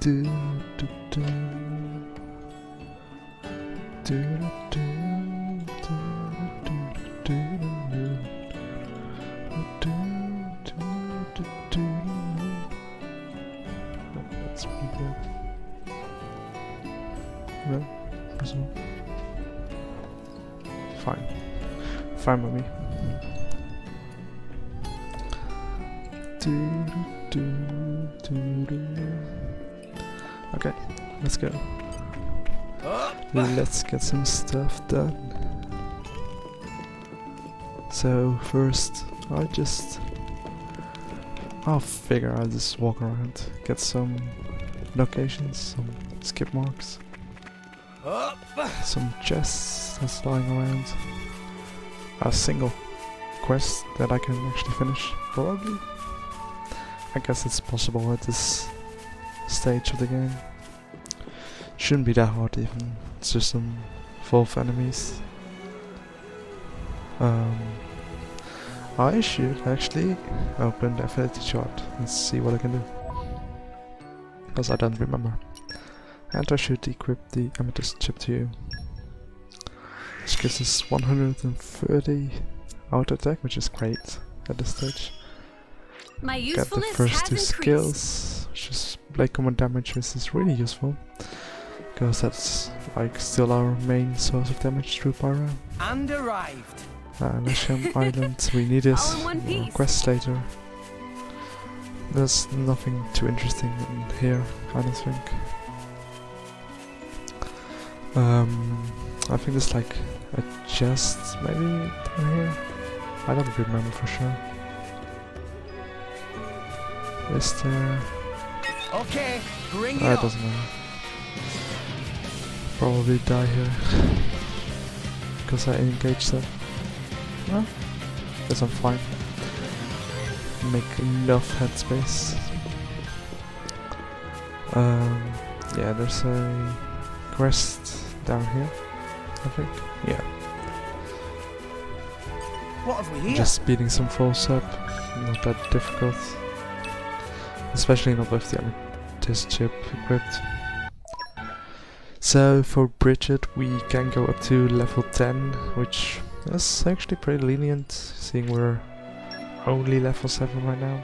Do, do, do. Do, do, do, do, do, do. That's pretty good. No, this one. Fine. Fine with me. Okay, let's go. Let's get some stuff done. So first, I'll figure I'll just walk around, get some locations, some skip marks, some chests that's lying around, a single quest that I can actually finish, probably. I guess it's possible at this stage of the game. Shouldn't be that hard even, it's just some wolf enemies. I should actually open the affinity chart and see what I can do, because I don't remember. And I should equip the amethyst chip too, which gives us 130 auto attack, which is great at this stage. My Got the first two skills, which is blade combat damage, which is really useful, because that's like still our main source of damage through pyro. And arrived. Lesham Island, we need this quest later. There's nothing too interesting in here, I don't think. I think there's like a chest maybe down here. I don't remember for sure. Is there? Okay, bring it It doesn't matter. Probably die here because I engaged them. Well, guess I'm fine. Make enough headspace. Yeah, there's a quest down here, I think. Yeah. What have we here? Just speeding some foes up, not that difficult. Especially not with the amethyst chip equipped. So for Bridget we can go up to level 10, which is actually pretty lenient, seeing we're only level 7 right now.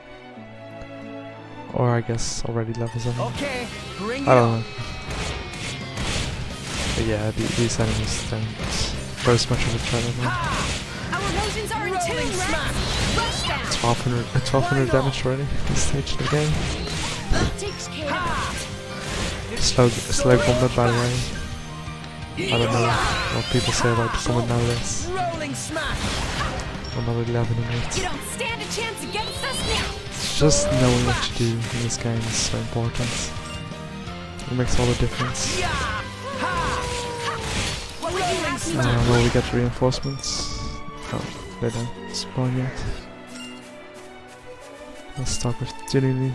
Or I guess already level 7. Okay, bring I don't know. But yeah, these enemies don't pose much of a threat at all. Our motions are in tune, Rush down. 1200 damage already this stage of the game. That takes care of Slow combat, by the way. I don't know what people say about the combat nowadays. Rolling smash. I'm not really loving it. it. You don't stand a chance against us now. It's just knowing what to do in this game is so important. It makes all the difference. Will we get reinforcements? Oh, they don't spawn yet. Let's start with Tunili.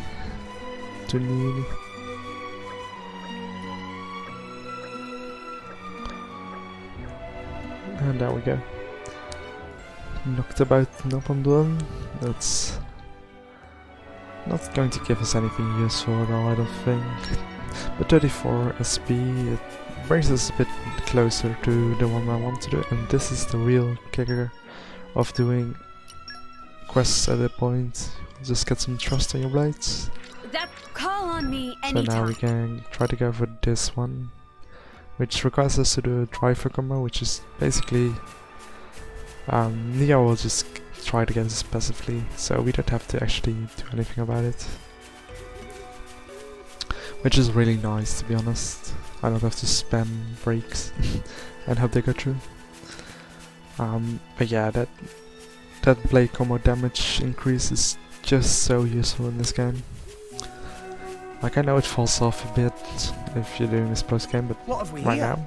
And there we go. Knocked about Nopamdon. That's not going to give us anything useful at all, I don't think. But 34 SP, it brings us a bit closer to the one I want to do, and this is the real kicker of doing quests at a point. Just get some trust on your blades. That call on me anytime. So now we can try to go for this one, which requires us to do a driver combo, which is basically Neo will just try to get this passively, so we don't have to actually do anything about it. Which is really nice, to be honest. I don't have to spam breaks and hope they go through. But yeah, that blade combo damage increase is just so useful in this game. Like, I know it falls off a bit if you're doing this post game, but right now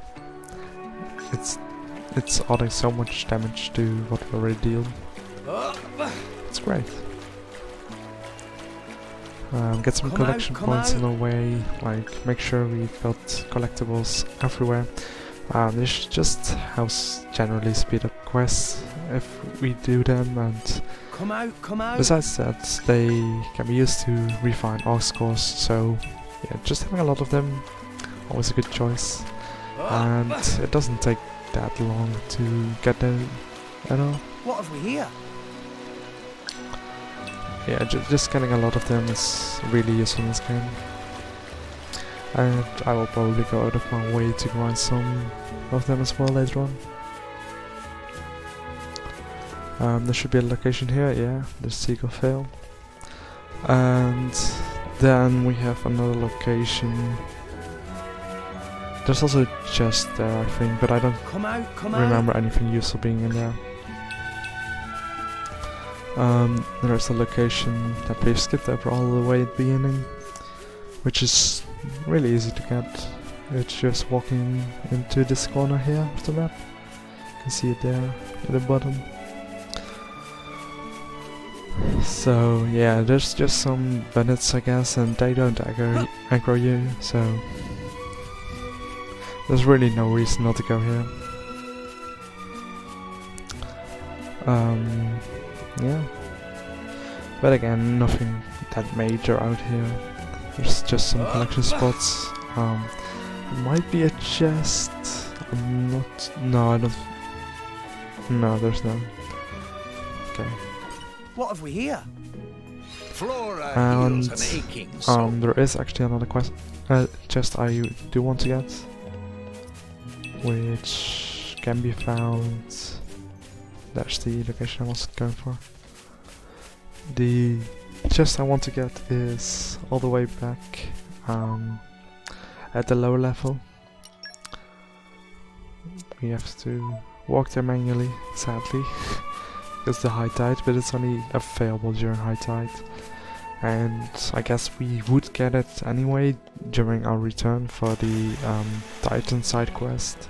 it's adding so much damage to what we already deal. It's great. Get some collection points on the way, like make sure we've got collectibles everywhere. This just helps generally speed up quests if we do them, and come out. besides that, they can be used to refine our scores, so yeah, just having a lot of them, always a good choice. And it doesn't take that long to get them at all. What have we here? Yeah, just getting a lot of them is really useful in this game. And I will probably go out of my way to grind some of them as well later on. There should be a location here, yeah, the Seagull Fail. And then we have another location. There's also a chest there, I think, but I don't remember anything useful being in there. There's a location that we've skipped over all the way at the beginning, which is really easy to get. It's just walking into this corner here of the map. You can see it there at the bottom. So yeah, there's just some bandits, I guess, and they don't aggro you, so there's really no reason not to go here. Yeah. But again, nothing that major out here. There's just some collection spots. It might be a chest. I'm not. No, I don't. No, there's none. Okay. What have we here? And there is actually another chest I do want to get, which can be found. That's the location I was going for. The chest I want to get is all the way back at the lower level. We have to walk there manually, sadly. It's the high tide, but it's only available during high tide. And I guess we would get it anyway during our return for the Titan side quest.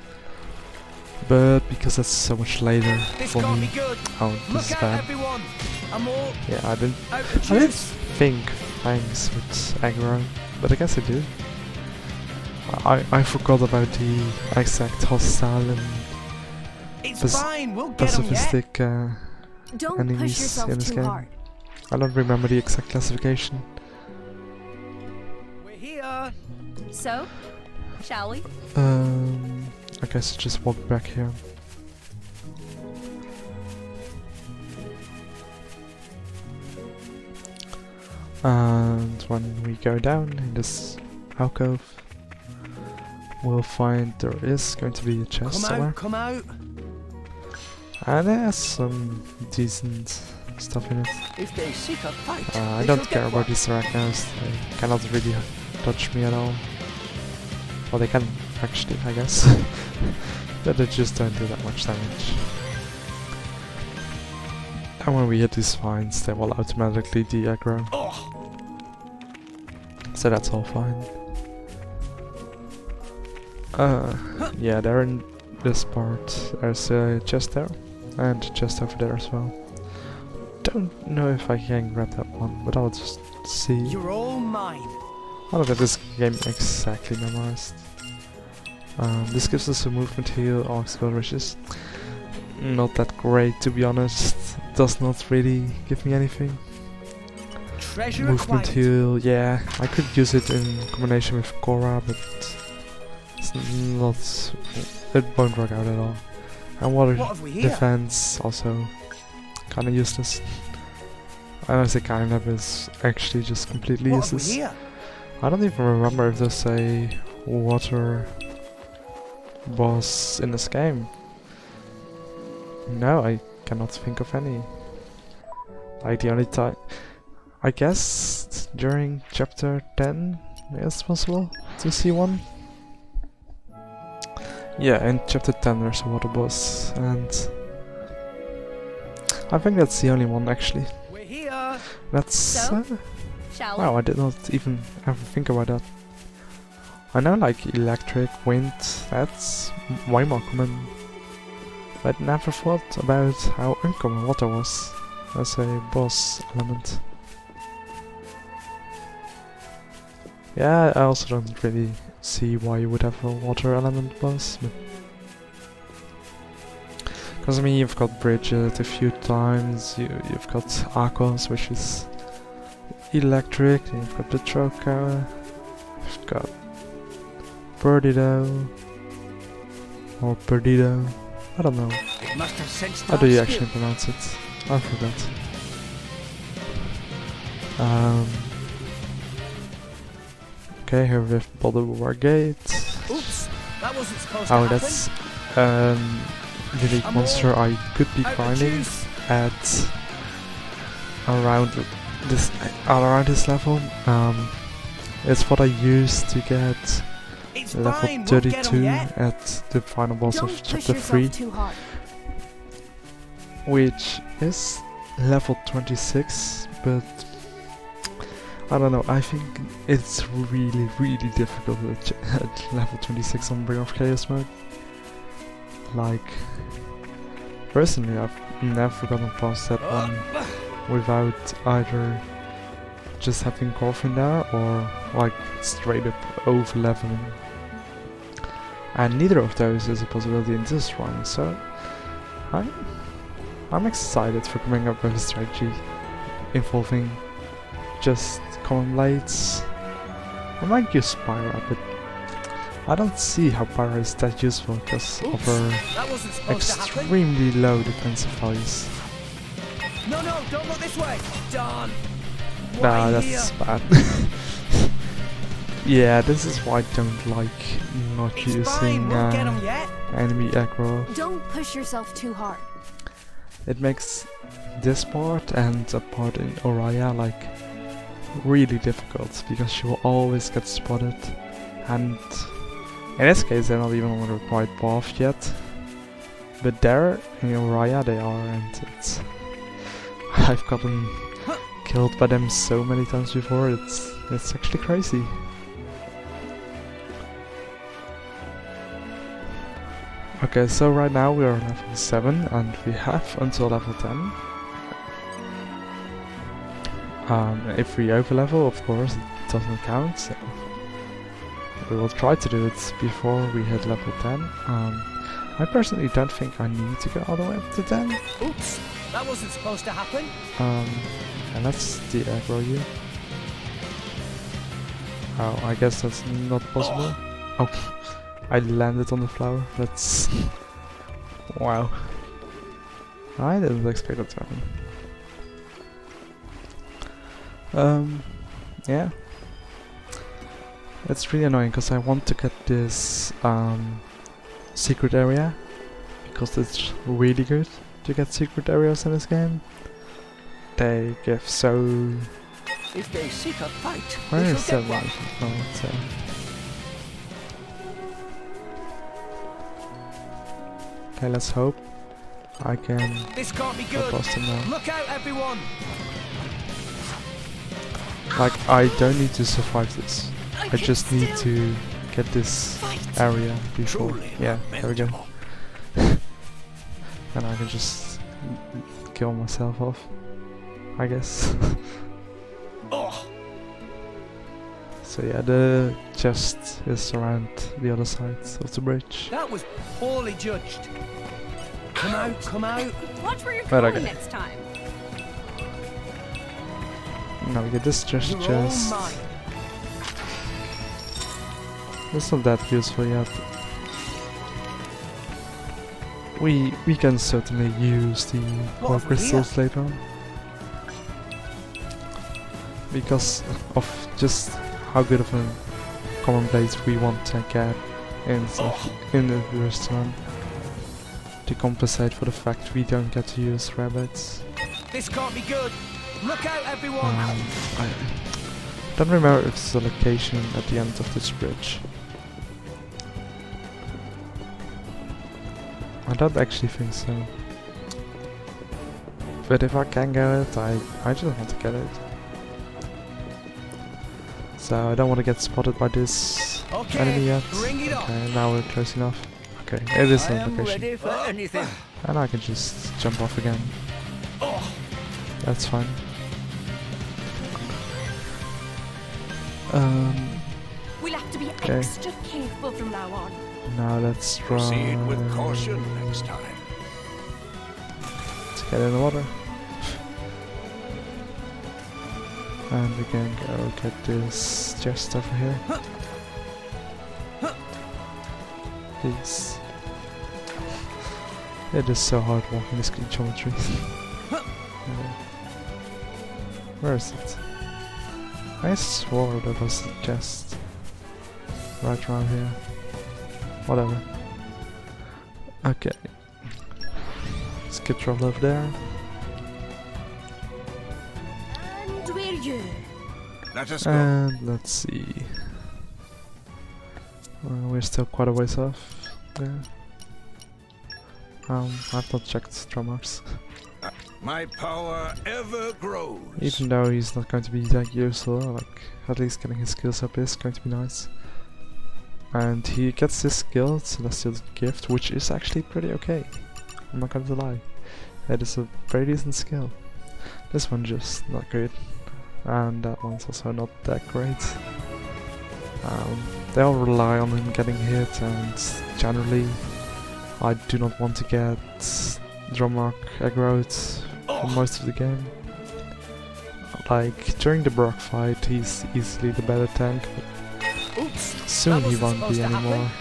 But because it's so much later for me, oh, this is bad. Yeah, I didn't think Fangs would aggro, but I guess I do. I forgot about the exact hostile and pacifistic enemies in this game. I don't remember the exact classification. We're here. So, shall we? I guess just walk back here. And when we go down in this alcove, we'll find there is going to be a chest somewhere. Come out. And there's some decent stuff in it. If they seek a fight, I don't care about these arachnos, they cannot really touch me at all. Well, they can actually, I guess. But they just don't do that much damage. And when we hit these vines, they will automatically de-aggro. So that's all fine. Yeah, they're in this part. There's a chest there, and a chest over there as well. Don't know if I can grab that one, but I'll just see. You're all mine. I don't have this game exactly memorized. This gives us a movement heal, all skill riches. Not that great, to be honest. Does not really give me anything. Treasure Movement heal, yeah, I could use it in combination with Korra, but it's not. It won't work out at all. And water defense also kinda useless. I don't say kinda, but it's actually just completely useless. I don't even remember if there's a water boss in this game. No, I cannot think of any. Like the only time, I guess during chapter 10 it's possible to see one. Yeah, in chapter 10 there's a water boss, and I think that's the only one actually. We're here. That's So, shall we? wow, I did not even ever think about that. I know like electric, wind, that's way more common. But never thought about how uncommon water was as a boss element. Yeah, I also don't really see why you would have a water element boss. Because I mean, you've got Bridget a few times, you've got Arcos, which is electric, and you've got the Troca, We've got Perdido or Perdido. I don't know. It must have sensed How do you our actually skill. pronounce it? I forgot. Okay, here we have Boulder Gate. Oops, that wasn't supposed to Oh, happen. that's unique I'm monster all I could be out of grinding juice. at around this level. It's what I used to get It's level fine, we'll get 'em 32 yet. at the final boss Don't of push chapter yourself 3, too hard. which is level 26, but I don't know, I think it's really, really difficult at level 26 on Bring of Chaos mode. Like, personally, I've never gotten past that one without either just having Corfin there or like straight up over leveling. And neither of those is a possibility in this run, so I'm excited for coming up with a strategy involving just common blades. I might use Pyra, but I don't see how Pyra is that useful because of her That wasn't supposed to happen. extremely low defensive values. No, don't look this way. Darn. Nah, Why that's here? bad. Yeah, this is why I don't like not It's fine, using we'll get 'em yet. enemy aggro. Don't push yourself too hard. It makes this part and a part in Oriya like really difficult because she will always get spotted, and in this case they're not even on the required path yet, but there in Oriya they are, and I've gotten killed by them so many times before, it's actually crazy. Okay, so right now we are level 7 and we have until level 10. If we overlevel, of course, it doesn't count, so we will try to do it before we hit level 10. I personally don't think I need to go all the way up to 10. Oops, that wasn't supposed to happen. And let's de-aggro you. Oh, I guess that's not possible. Oh, I landed on the flower. That's... wow. I didn't expect that to happen. Yeah. It's really annoying because I want to get this secret area, because it's really good to get secret areas in this game. They give so... If they seek a fight, Where we is shall that get one? one. Oh, it's okay, let's hope I can This can't be go good. past him now. Look out, everyone. Like, I don't need to survive this. I just need to get this area before. Truly Yeah, there we go. lamentable. And I can just kill myself off, I guess. Oh, So yeah, the chest is around the other side of the bridge. that was poorly judged. Come out, come out. Watch where you're Right, going okay. next time. Now we get this chest. You're all mine. It's not that useful yet. We can certainly use the core What have we crystals later on, because of just how good of a common blades we want to get in the restaurant, to compensate for the fact we don't get to use rabbits. This can't be good. Look out, everyone. I don't remember if it's a location at the end of this bridge. I don't actually think so. But if I can get it, I just want to get it. So I don't want to get spotted by this Okay, enemy yet. bring it on. Okay, now we're close enough. Okay, it is I a am location. ready for anything. And I can just jump off again. Oh, That's fine. We'll have to be Okay. extra careful from now on. Now let's try Proceed with caution next time. to get in the water. And we can go get this chest over here. Jeez. It is so hard walking this geometry. Where is it? I swore that was the chest. Right around here. Whatever. Okay. Skip travel over there. And we're you. Let us go. And let's see. We're still quite a ways off. Yeah. I've not checked drum marks. My power ever grows. Even though he's not going to be that useful, like at least getting his skills up is going to be nice. And he gets this skill, Celestial Gift, which is actually pretty okay. I'm not going to lie. It is a very decent skill. This one just not good. And that one's also not that great. They all rely on him getting hit, and generally I do not want to get drum mark aggroed for most of the game. Like during the Brock fight he's easily the better tank, but Oops. soon That he wasn't won't supposed be to happen. anymore.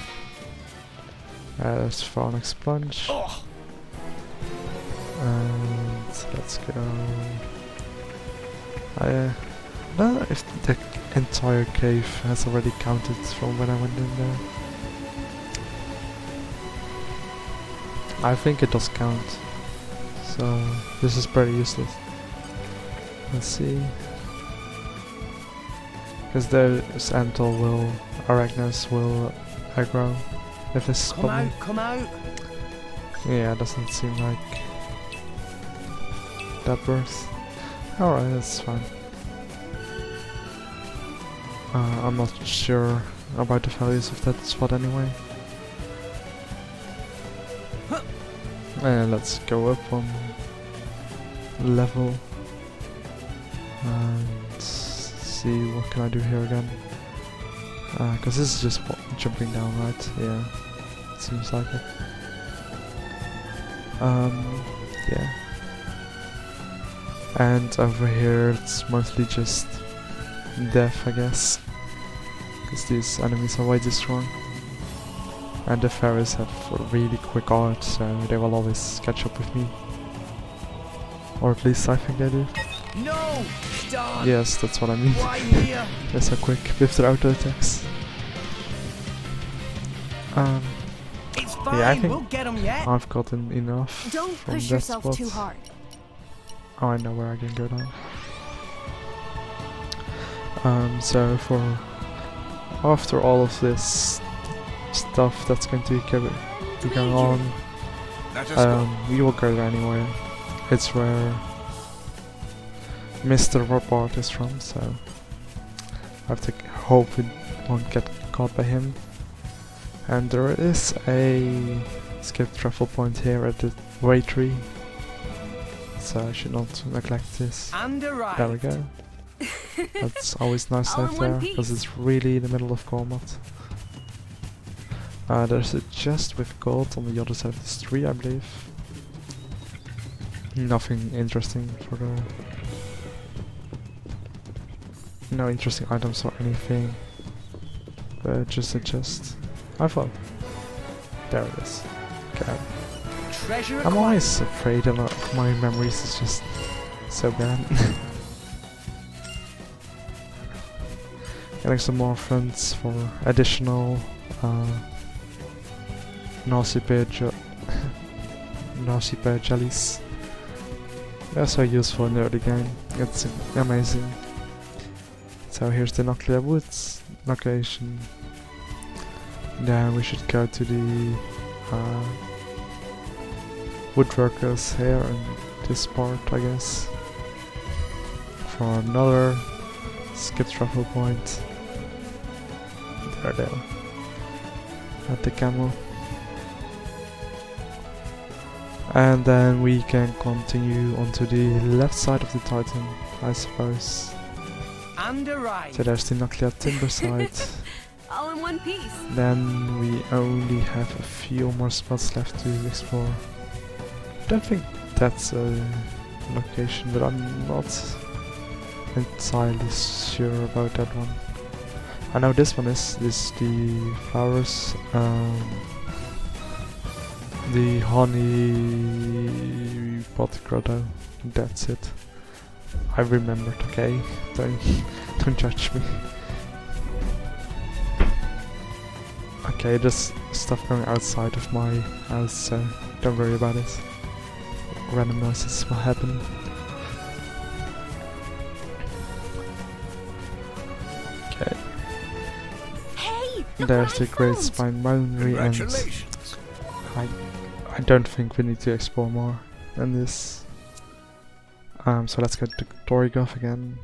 There's Phoenix Plunge. Oh, And let's go. I don't know if the entire cave has already counted from when I went in there. I think it does count. So this is pretty useless. Let's see. Because there's Antal will, Arachnas will aggro if this come spot me. out, come out. Yeah, doesn't seem like that burst. Alright, that's fine. I'm not sure about the values of that spot anyway. And let's go up one level and see what can I do here again. Cause this is just jumping down, right? Yeah, seems like it. Yeah. And over here it's mostly just death, I guess. Because these enemies are way too strong. And the fairies have a really quick art, so they will always catch up with me. Or at least I think they do. No, Don. Yes, that's what I mean. Why here? They're so quick with their auto attacks. It's fine. Yeah, I think we'll get him yet. I've gotten enough Don't from push that yourself spot. too hard. Oh, I know where I can go now. So for after all of this stuff that's going to be going on, Let us go. we will go there anyway. It's where Mr. Robot is from, so I have to hope we won't get caught by him. And there is a skip travel point here at the way tree, so I should not neglect this. And arrived. There we go. That's always nice to All have in one there, because piece. it's really in the middle of combat. There's a chest with gold on the other side of this tree, I believe. Nothing interesting for the... No interesting items or anything. But just a chest. I thought. There it is. Okay. Treasure I'm always afraid that my memories is just so bad. Getting some more friends for additional Nazi bear jellies. They're so useful in the early game. It's amazing. So here's the nuclear woods location. Then we should go to the woodworkers here in this part, I guess, for another skip travel point. There they are. At the camel. And then we can continue onto the left side of the Titan, I suppose. And arrived. So there's the nuclear timber side. All in one piece. Then we only have a few more spots left to explore. Don't think that's a location, but I'm not entirely sure about that one. I know this one is the flowers the honey pot grotto. That's it. I remembered, okay? Don't judge me. Okay, there's stuff going outside of my house, so don't worry about it. Random noises will happen. Okay. Hey, the There's the Great rifles! Spine Boundary, and Congratulations. I don't think we need to explore more than this. So let's go to Torigov again.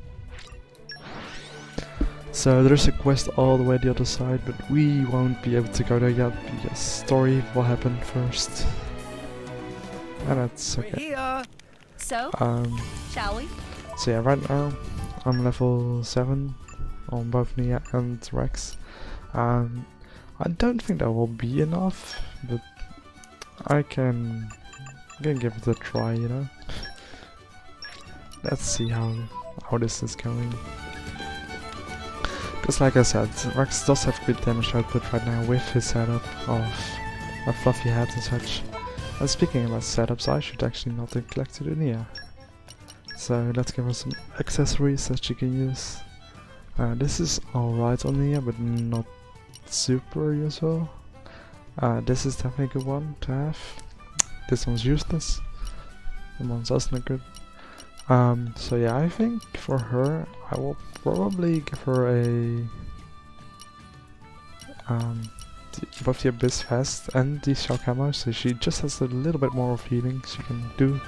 So there's a quest all the way the other side, but we won't be able to go there yet because story will happen first. And that's We're okay. here. So, shall we? So yeah, right now I'm level 7 on both Nia and Rex. I don't think that will be enough, but I can give it a try, you know. Let's see how this is going. Because like I said, Rex does have good damage output right now with his setup of a fluffy head and such. And speaking about setups, I should actually not neglect to do Nia. So let's give her some accessories that she can use. This is alright on Nia, but not super useful. This is definitely a good one to have. This one's useless. The one's also not good. So yeah, I think for her, I will probably give her a both the Abyss Vest and the Shock Hammer, so she just has a little bit more of healing she can do.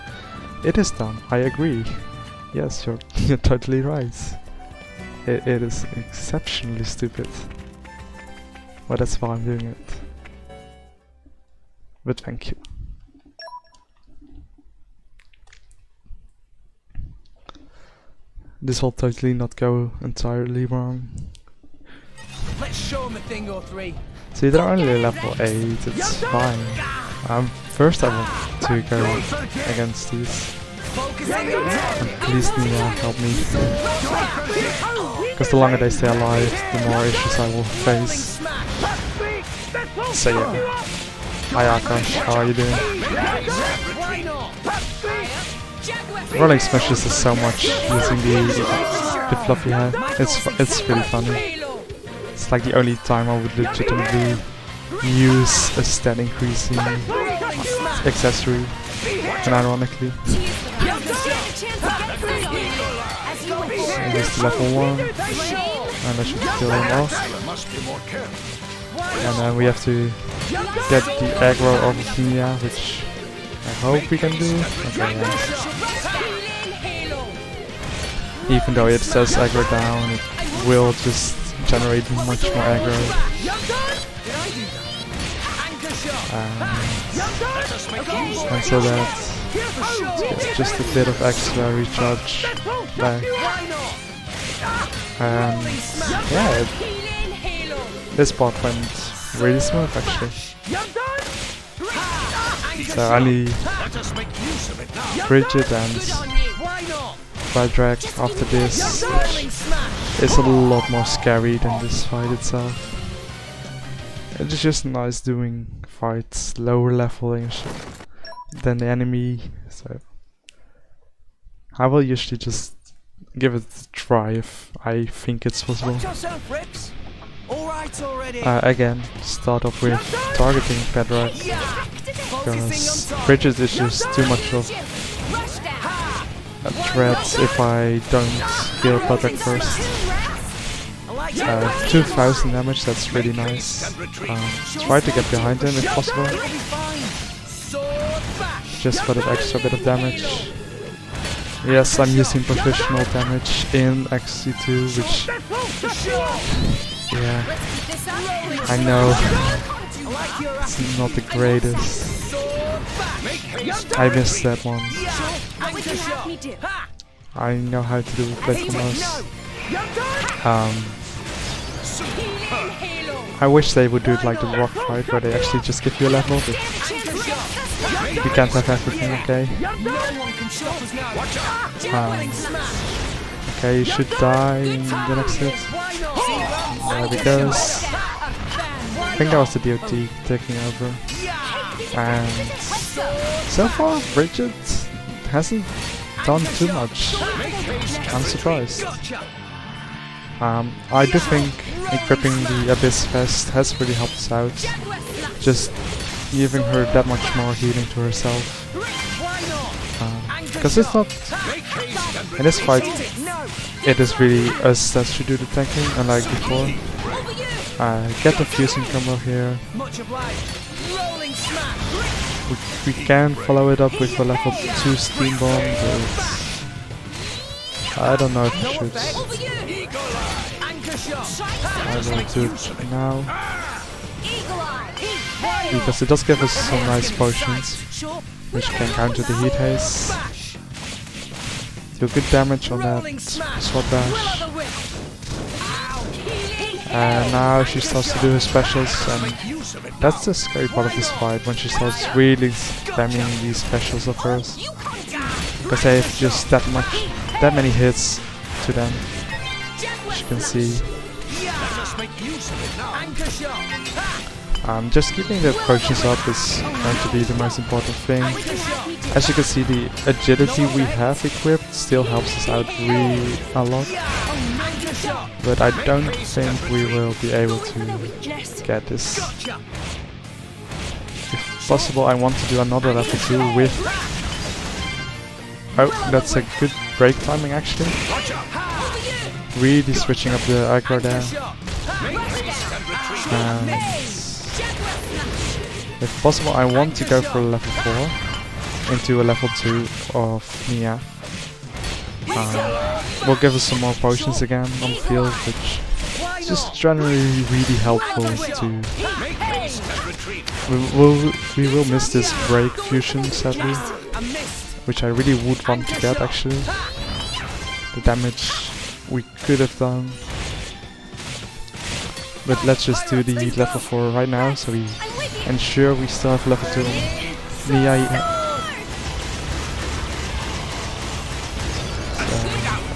It is dumb, I agree. Yes, you're totally right. It is exceptionally stupid. But that's why I'm doing it. But thank you. This will totally not go entirely wrong. Let's show him a thing or three. See, they're only level 8, it's fine. First I want to go against these. And please Nia, help me. Because the longer they stay alive, the more issues I will face. So yeah. Hi Akash, how are you doing? Rolling smashes is so much using the fluffy head. It's really funny. It's like the only time I would legitimately use a stat increasing accessory, and ironically. And this level 1, and I should kill him off. And then we have to get the aggro over to Nia, which I hope we can do. Okay, yeah. Even though it says aggro down, it will just generate much more aggro. And so that just a bit of extra recharge back. Yeah, this part went really smooth actually. So only Bridget and Drag after this, which is a lot more scary than this fight itself. It's just nice doing fights lower leveling than the enemy, so I will usually just give it a try if I think it's possible. Again, start off with targeting Pedrak, because Bridget is just too much of a threat if I don't kill Pedrak first. 2000 damage, that's really nice. Try to get behind him if possible, just for that extra bit of damage. Yes, I'm using professional damage in XC2, which... yeah, I know, it's not the greatest. I missed that one. I know how to do play combos. I wish they would do it like the rock fight, where they actually just give you a level, but you can't have everything, okay? Okay, you should die in the next hit. There he goes. I think that was the DOT taking over. And so far, Bridget hasn't done too much. I'm surprised. I do think equipping the Abyss Vest has really helped us out. Just giving her that much more healing to herself. Because it's not... in this fight, it is really us that should do the tanking, unlike before. Get the fusing combo here. We can follow it up with a level 2 steam bomb, but I don't know if I should. I will do it now. Because it does give us some nice potions, which can counter the heat haze. Do good damage on that sword dash. And now she starts to do her specials, and that's the scary part of this fight, when she starts really spamming these specials of hers. Because they have just that many hits to them, as you can see. Just keeping the potions up is going to be the most important thing. As you can see, the agility we have equipped still helps us out really a lot. But I don't think we will be able to get this. If possible, I want to do another level 2 with... oh, that's a good break timing actually. Really switching up the aggro there. And if possible, I want to go for a level 4 into a level 2 of Nia. Will give us some more potions again on the field, which is just generally really helpful to... we will miss this break fusion sadly, which I really would want to get actually. The damage we could have done. But let's just do the level 4 right now, so we ensure we still have level 2 on Nia.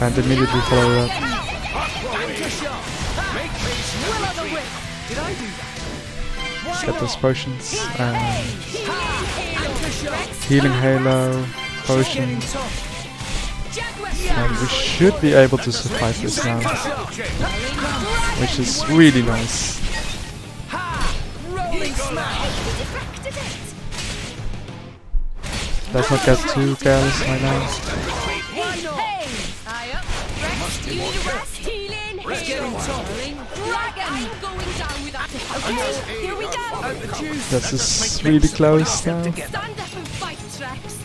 And immediately follow up. Get those potions and healing halo, potion, and we should be able to survive this now, which is really nice. Let's not get too careless right now. This is really close now.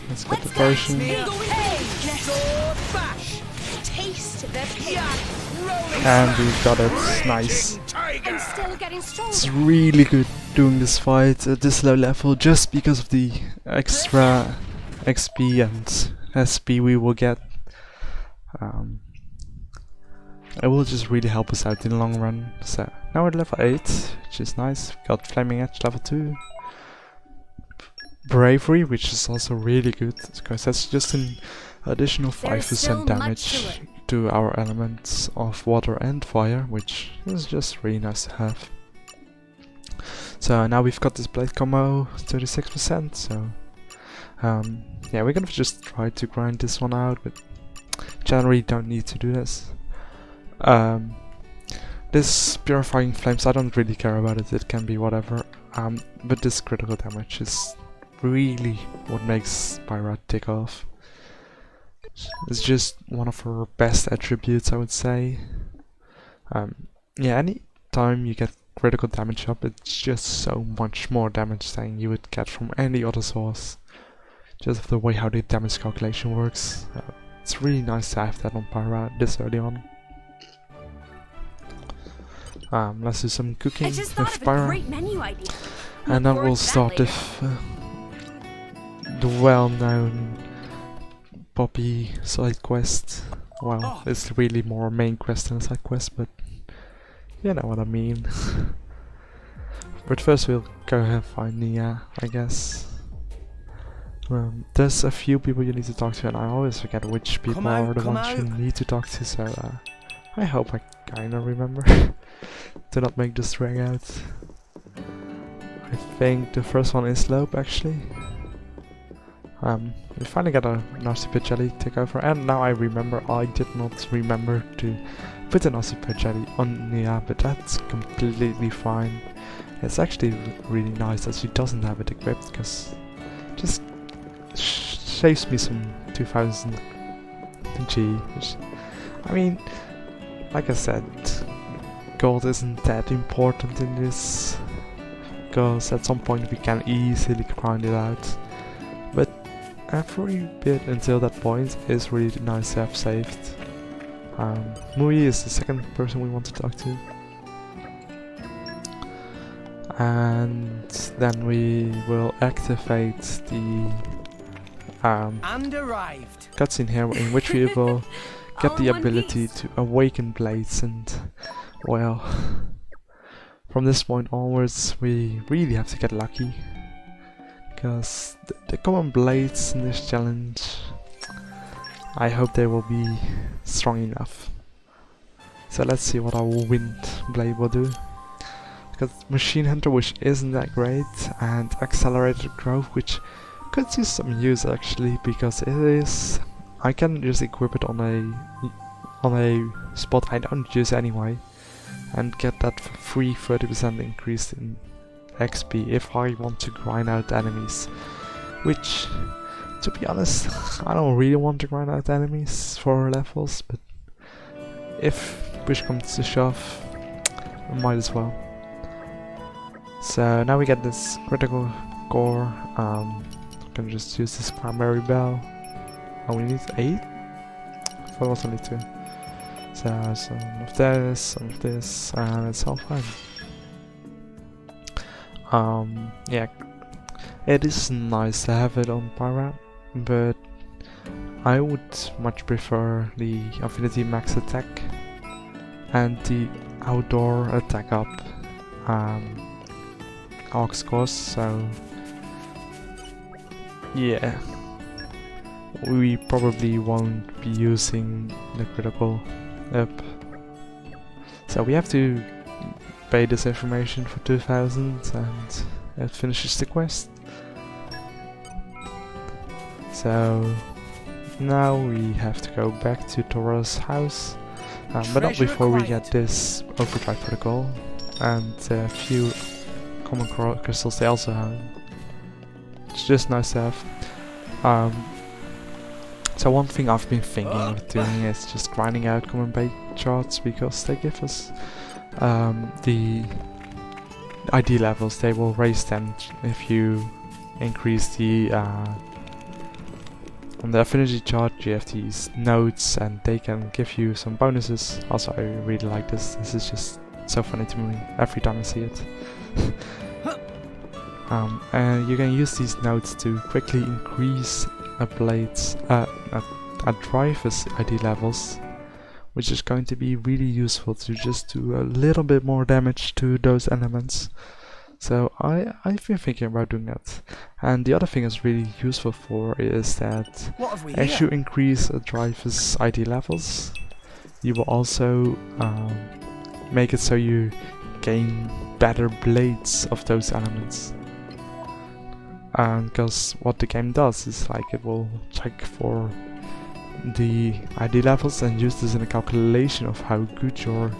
Let's get the potion. And we got it. Nice. It's really good doing this fight at this low level just because of the extra XP and SP we will get. It will just really help us out in the long run. So now we're at level 8, which is nice. We got Flaming Edge level 2. Bravery, which is also really good, because that's just an additional 5% damage to our elements of water and fire, which is just really nice to have. So now we've got this blade combo, 36%, so yeah, we're gonna just try to grind this one out, but generally don't need to do this. This Purifying Flames, I don't really care about it, it can be whatever, but this critical damage is really what makes Pyra tick off. It's just one of her best attributes, I would say. Yeah, any time you get critical damage up, it's just so much more damage than you would get from any other source. Just the way how the damage calculation works. It's really nice to have that on Pyra this early on. Let's do some cooking with Pyra. And then we'll start with the well-known Poppy side quest. Well, it's really more a main quest than a side quest, but you know what I mean. But first we'll go and find Nia, I guess. There's a few people you need to talk to, and I always forget which people are the ones you need to talk to, so I hope I kinda remember. Do not make this drag out. I think the first one is slope actually. We finally got a nasty pit jelly takeover, and now I remember I did not remember to put a nasty pit jelly on Nia, but that's completely fine. It's actually really nice that she doesn't have it equipped, because it just saves me some 2000 G, which, I mean, like I said, gold isn't that important in this, because at some point we can easily grind it out. But every bit until that point is really nice to have saved. Mui is the second person we want to talk to. And then we will activate the And arrived. cutscene here, in which we will get the ability to awaken blades, and well, from this point onwards we really have to get lucky, because the common blades in this challenge, I hope they will be strong enough. So let's see what our wind blade will do. Because Machine Hunter, which isn't that great, and Accelerated Growth, which could use some use actually, because it is, I can just equip it on a spot I don't use anyway, and get that free 30% increase in XP if I want to grind out enemies. Which, to be honest, I don't really want to grind out enemies for levels, but if push comes to shove, I might as well. So now we get this critical core. Can just use this primary bell. Oh, we need 8? I thought it was only 2. So some of this, and it's all fine. Yeah, it is nice to have it on Pyra, but I would much prefer the Affinity Max attack and the outdoor attack up aux course, so yeah, we probably won't be using the critical up. So we have to pay this information for 2000 and it finishes the quest. So now we have to go back to Tora's house, but not before we get this overdrive protocol and a few common crystals they also have. It's just nice to have. So one thing I've been thinking of doing is just grinding out common blade charts, because they give us the ID levels. They will raise them if you increase the on the affinity chart. You have these nodes and they can give you some bonuses. Also, I really like this. This is just so funny to me every time I see it. And you can use these nodes to quickly increase a blade's a driver's ID levels, which is going to be really useful to just do a little bit more damage to those elements. So I've been thinking about doing that. And the other thing it's really useful for is that as you increase a driver's ID levels, you will also make it so you gain better blades of those elements. Because what the game does is like it will check for the ID levels and use this in a calculation of how good your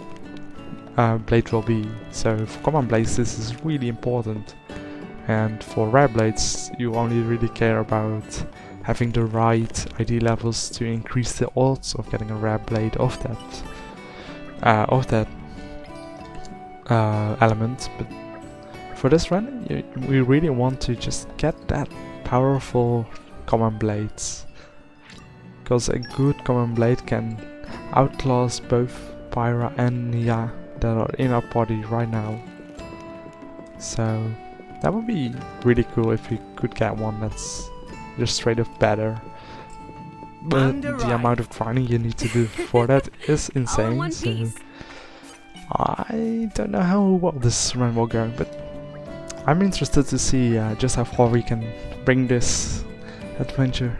blade will be. So for common blades this is really important, and for rare blades you only really care about having the right ID levels to increase the odds of getting a rare blade of that element. But for this run, we really want to just get that powerful common blades, because a good common blade can outlast both Pyra and Nia that are in our party right now. So that would be really cool if we could get one that's just straight up better. But the amount of grinding you need to do for that is insane. So I don't know how well this run will go, but I'm interested to see just how far we can bring this adventure.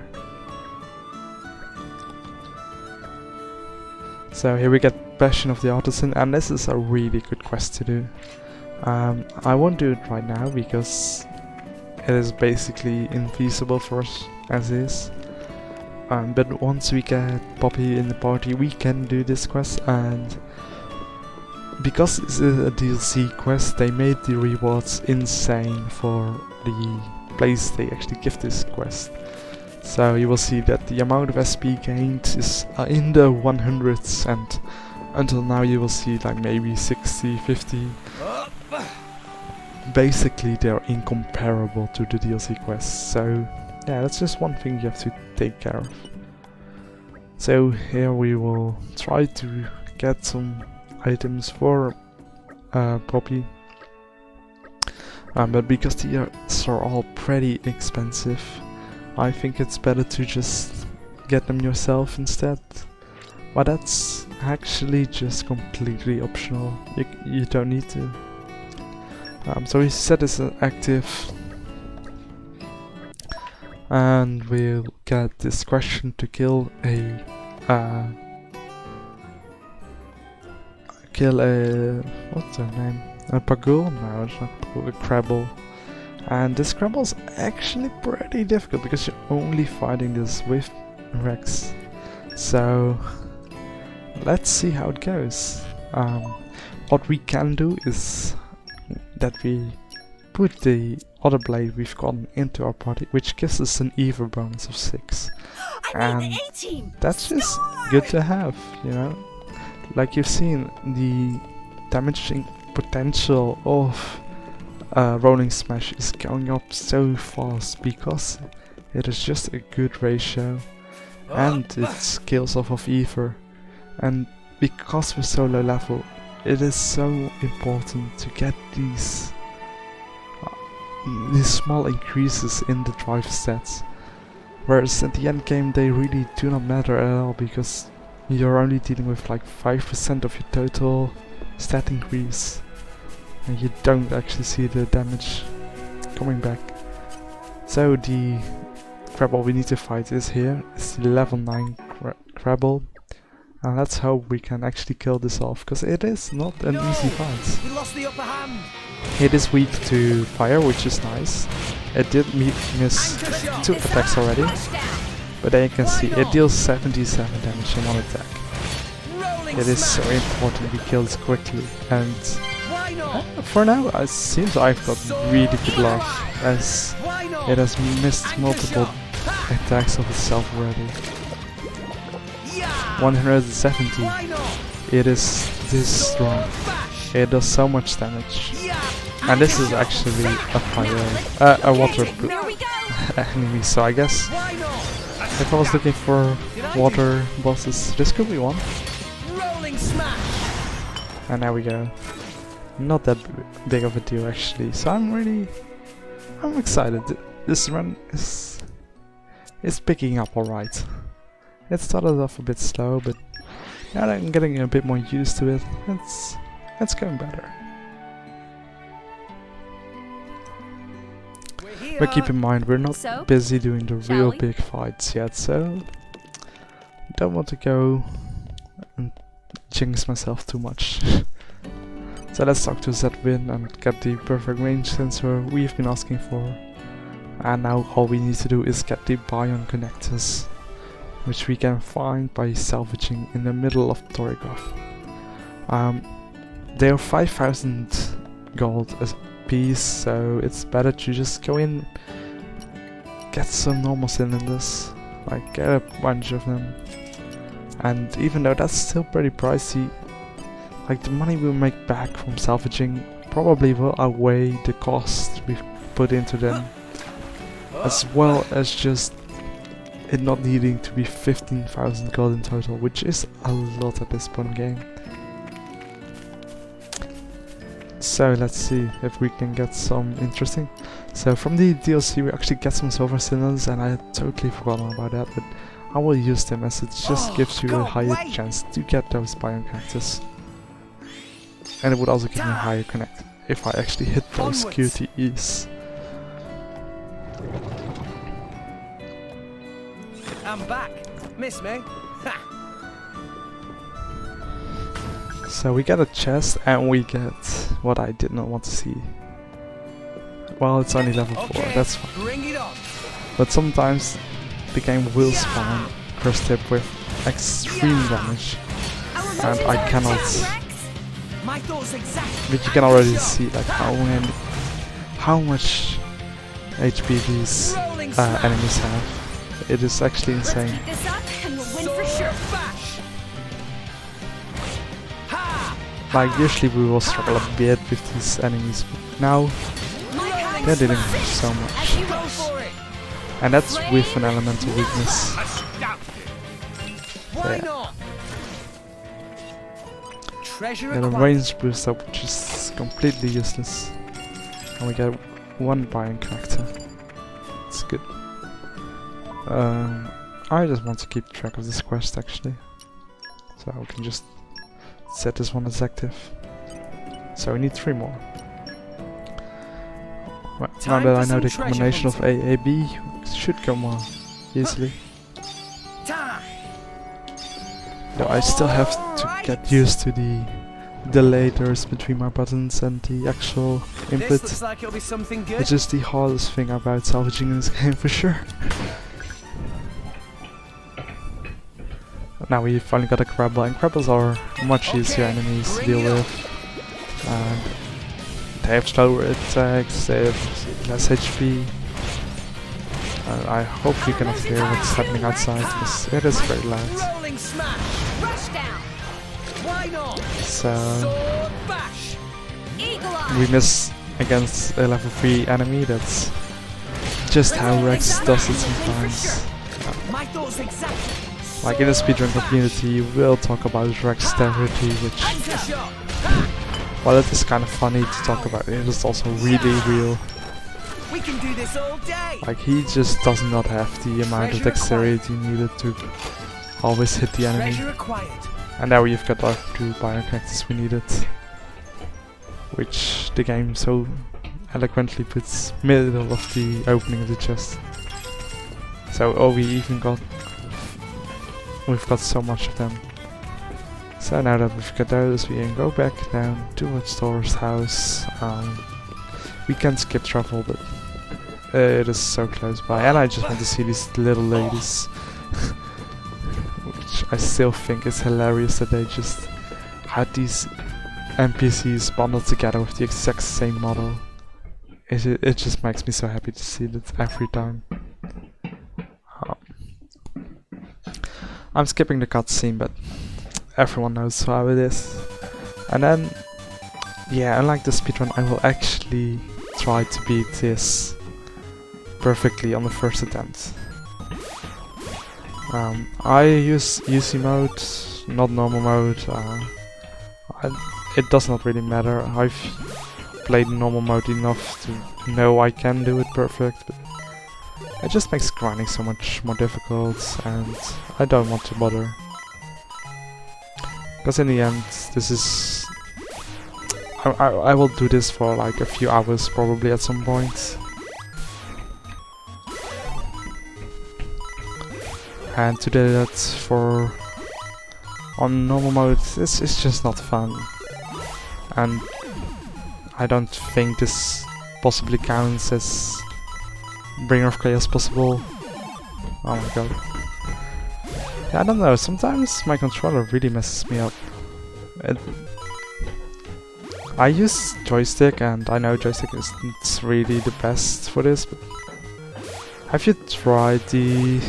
So here we get Passion of the Artisan, and this is a really good quest to do. I won't do it right now because it is basically infeasible for us as is. But once we get Poppy in the party, we can do this quest, and because it's a DLC quest, they made the rewards insane for the place they actually give this quest. So you will see that the amount of SP gained is in the 100s, and until now you will see like maybe 60, 50. Basically they're incomparable to the DLC quests, so yeah, that's just one thing you have to take care of. So here we will try to get some items for Poppy, but because these are all pretty expensive, I think it's better to just get them yourself instead. But that's actually just completely optional, you don't need to. So we set this active, and we'll get discretion to kill a what's her name? A Pagul? No, it's not Pagul, a Crabble. And this Crabble's actually pretty difficult because you're only fighting this with Rex. So let's see how it goes. What we can do is that we put the other blade we've gotten into our party, which gives us an Evo bonus of 6. And that's just good to have, you know. Like you've seen, the damaging potential of Rolling Smash is going up so fast because it is just a good ratio, and it scales off of Ether. And because we're so low level, it is so important to get these small increases in the drive stats. Whereas at the end game they really do not matter at all, because you're only dealing with like 5% of your total stat increase, and you don't actually see the damage coming back. So the Crabble we need to fight is here. It's the level 9 Crabble, and let's hope we can actually kill this off, because it is not an easy fight. We lost the upper hand. It is weak to fire, which is nice. It did miss 2 attacks already, but then you can see it deals 77 damage in 1 attack. It is so important we kill this quickly, and for now it seems I've got really good luck, as it has missed multiple attacks of itself already. 170. It is this strong. It does so much damage. And this is actually a fire, a water enemy, so I guess if I was looking for water bosses, this could be one. And there we go. Not that big of a deal actually, so I'm excited. This run is picking up alright. It started off a bit slow, but now I'm getting a bit more used to it. It's going better. But keep in mind, we're not busy doing the real big fights yet, so don't want to go and jinx myself too much. So let's talk to Zedwin and get the perfect range sensor we've been asking for. And now all we need to do is get the Bion connectors, which we can find by salvaging in the middle of Torrigoth. They are 5,000 gold a piece, so it's better to just go in, get some normal cylinders, like get a bunch of them. And even though that's still pretty pricey, like the money we'll make back from salvaging probably will outweigh the cost we've put into them, as well as just it not needing to be 15,000 gold in total, which is a lot at this point in the game. So let's see if we can get some interesting. So from the DLC we actually get some silver cylinders, and I had totally forgotten about that, but I will use them as it just gives you a higher chance to get those Bion cactus. And it would also give me a higher connect if I actually hit those QTEs. I'm back. Miss me? Ha! So we get a chest and we get what I did not want to see. Well, it's only level 4, Okay, that's fine. bring it on. But sometimes the game will spawn first tip with extreme damage. Our And motions I are cannot- attack, Rex. My thoughts exactly. But you can already see like how much HP these Rolling smash. enemies have. It is actually Let's insane. keep this up and we'll win for sure. Bash. Ha! Like usually we will struggle a bit with these enemies, but now My power they're dealing smash. so much. As you Go wish. for it. And that's with an elemental weakness. Why Yeah. not? Treasure Get a acquired. range boost up, which is completely useless. And we get one buying character. It's good. I just want to keep track of this quest actually. So we can just set this one as active. So we need 3 more. Right, now Time that for I know some the treasure combination of hunting. A, A, B, it should go more easily. Time. Though I still have to get used to the delayers between my buttons and the actual This input. looks like it'll be something good. Which is the hardest thing about salvaging in this game for sure. Now we finally got a Crabble, and Crabbles are much easier Okay, enemies to bring deal it on. with. And they have slower attacks, they have less HP. I hope you cannot hear what's happening outside, because it is very loud. Rolling smash. Rush down. Why not? So Sword bash. Eagle eye. we miss against a level 3 enemy, that's just how Rex does it sometimes. My thoughts exactly. Like in the speedrun community, we'll talk about Rex dexterity, which, Shot. while it is kind of funny to talk about, it is also really real. We can do this all day. Like he just does not have the amount of Treasure dexterity needed to always hit the enemy. Treasure acquired. And now we've got our 2 bio-characters we needed, which the game so eloquently puts middle of the opening of the chest. So we've got so much of them. So now that we've got those, we can go back down towards Thor's house. We can skip travel, but it is so close by, and I just want to see these little ladies. Which I still think is hilarious that they just had these NPCs bundled together with the exact same model. It just makes me so happy to see that every time. I'm skipping the cutscene, but everyone knows how it is. And then, yeah, unlike the speedrun, I will actually try to beat this perfectly on the first attempt. I use easy mode, not normal mode. It does not really matter. I've played normal mode enough to know I can do it perfect, but it just makes grinding so much more difficult, and I don't want to bother. Because in the end, this is... I will do this for like a few hours probably at some point. And to do that for... on normal mode, it's just not fun. And I don't think this possibly counts as Bringer of Chaos possible. Oh my god. Yeah, I don't know, sometimes my controller really messes me up. I use joystick, and I know joystick isn't really the best for this, but have you tried the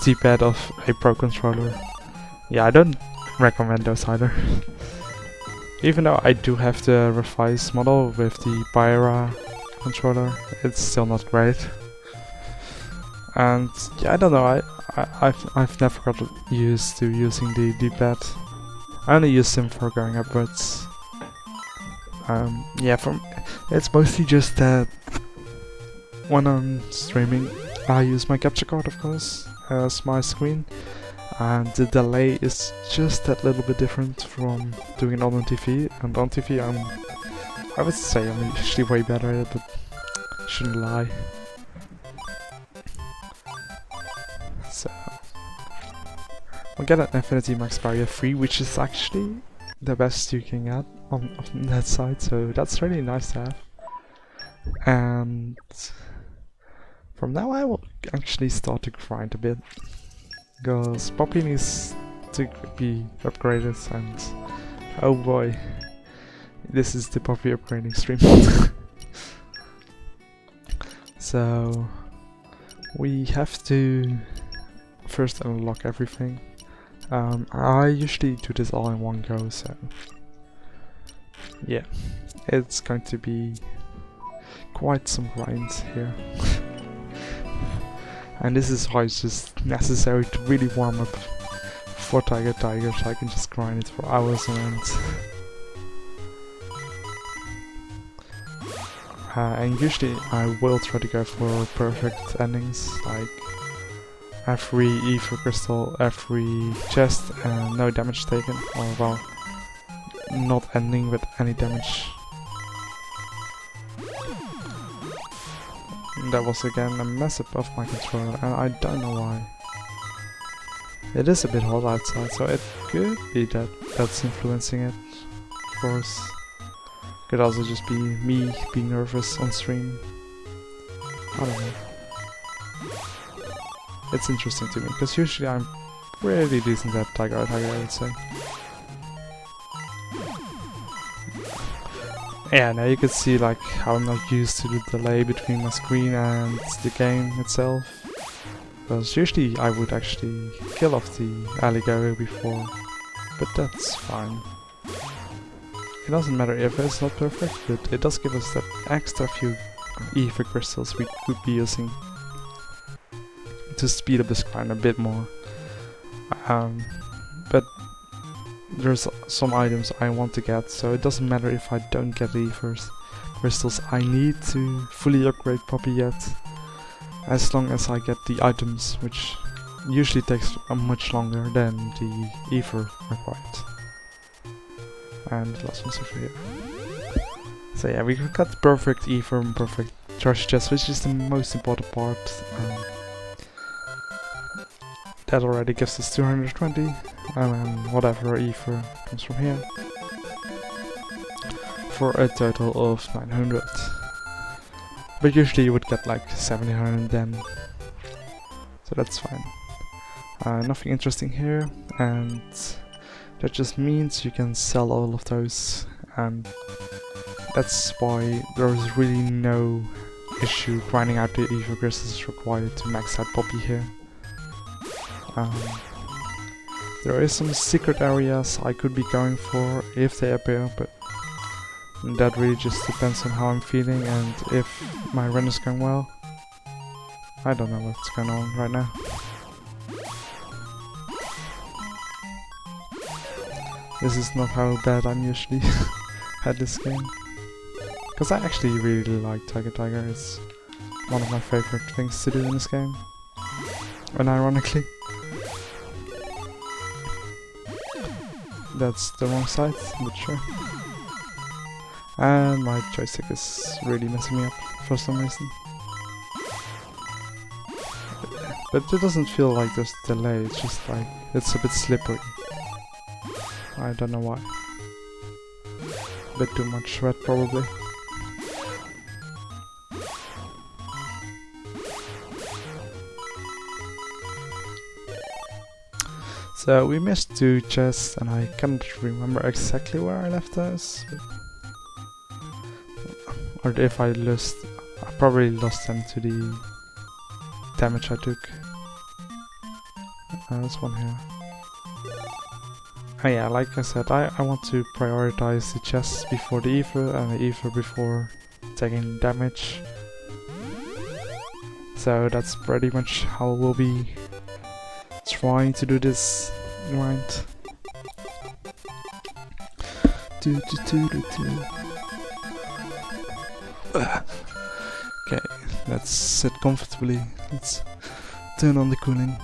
D-pad of a Pro controller? Yeah, I don't recommend those either. Even though I do have the revised model with the Pyra controller, it's still not great. And yeah, I don't know, I've never got used to using the D-pad. I only use them for going upwards. Yeah, it's mostly just that when I'm streaming, I use my capture card, of course, as my screen, and the delay is just that little bit different from doing it on TV. And on TV, I would say I'm usually way better at it, but shouldn't lie. So, We'll get an Affinity Max Barrier 3, which is actually the best you can get on that side, so that's really nice to have. And from now I will actually start to grind a bit, because Poppy needs to be upgraded, and oh boy, this is the Poppy upgrading stream. So we have to first unlock everything. I usually do this all in one go, so yeah, it's going to be quite some grinds here. And this is why it's just necessary to really warm up for Tiger, so I can just grind it for hours on end. And usually I will try to go for perfect endings, like every Ether Crystal, every chest, and no damage taken, or well, not ending with any damage. That was again a mess up of my controller, and I don't know why. It is a bit hot outside, so it could be that that's influencing it, of course. Could also just be me being nervous on stream. I don't know. It's interesting to me, because usually I'm really decent at Tiger, I would say. Yeah, now you can see like how I'm not used to the delay between my screen and the game itself. Because usually I would actually kill off the alligator before, but that's fine. It doesn't matter if it's not perfect, but it does give us that extra few Ether Crystals we could be using to speed up this grind a bit more. But there's some items I want to get, so it doesn't matter if I don't get the Ether Crystals. I need to fully upgrade Poppy yet, as long as I get the items, which usually takes much longer than the Ether required. And the last one's over here. So yeah, we got the perfect Ether and perfect treasure chest, which is the most important part. That already gives us 220, and then whatever Ether comes from here, for a total of 900. But usually you would get like 700 then, so that's fine. Nothing interesting here, and that just means you can sell all of those, and that's why there's really no issue grinding out the Ether Crystals required to max out Poppy here. There is some secret areas I could be going for if they appear, but that really just depends on how I'm feeling and if my run is going well. I don't know what's going on right now. This is not how bad I'm usually at this game. Because I actually really like Tiger. It's one of my favorite things to do in this game. Unironically. That's the wrong side, but sure. And my joystick is really messing me up for some reason. But it doesn't feel like there's delay, it's just like, it's a bit slippery. I don't know why. Bit too much sweat probably. So we missed 2 chests, and I can't remember exactly where I left those. Or if I lost, I probably lost them to the damage I took. There's one here. Oh yeah, like I said, I want to prioritize the chests before the Ether, and the Ether before taking damage. So that's pretty much how we'll be trying to do this grind. Okay, let's sit comfortably. Let's turn on the cooling.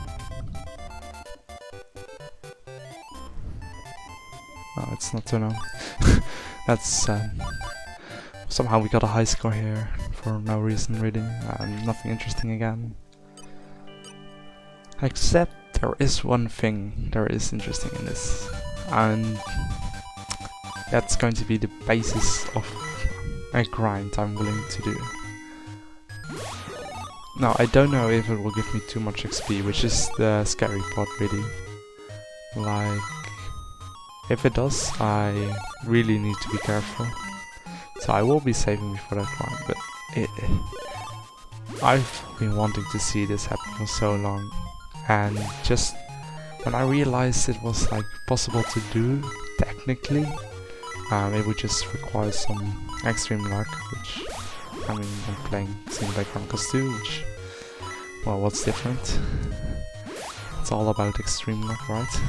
Oh, it's not turn on. That's somehow we got a high score here for no reason really. Nothing interesting again. Except there is one thing that is interesting in this, and that's going to be the basis of a grind I'm willing to do. Now, I don't know if it will give me too much XP, which is the scary part really. Like, if it does, I really need to be careful. So I will be saving me for that grind, but I've been wanting to see this happen for so long, and just when I realized it was like possible to do technically, it would just require some extreme luck, which I mean, I'm playing Xenoblade Chronicles 2, which, well, what's different? It's all about extreme luck, right?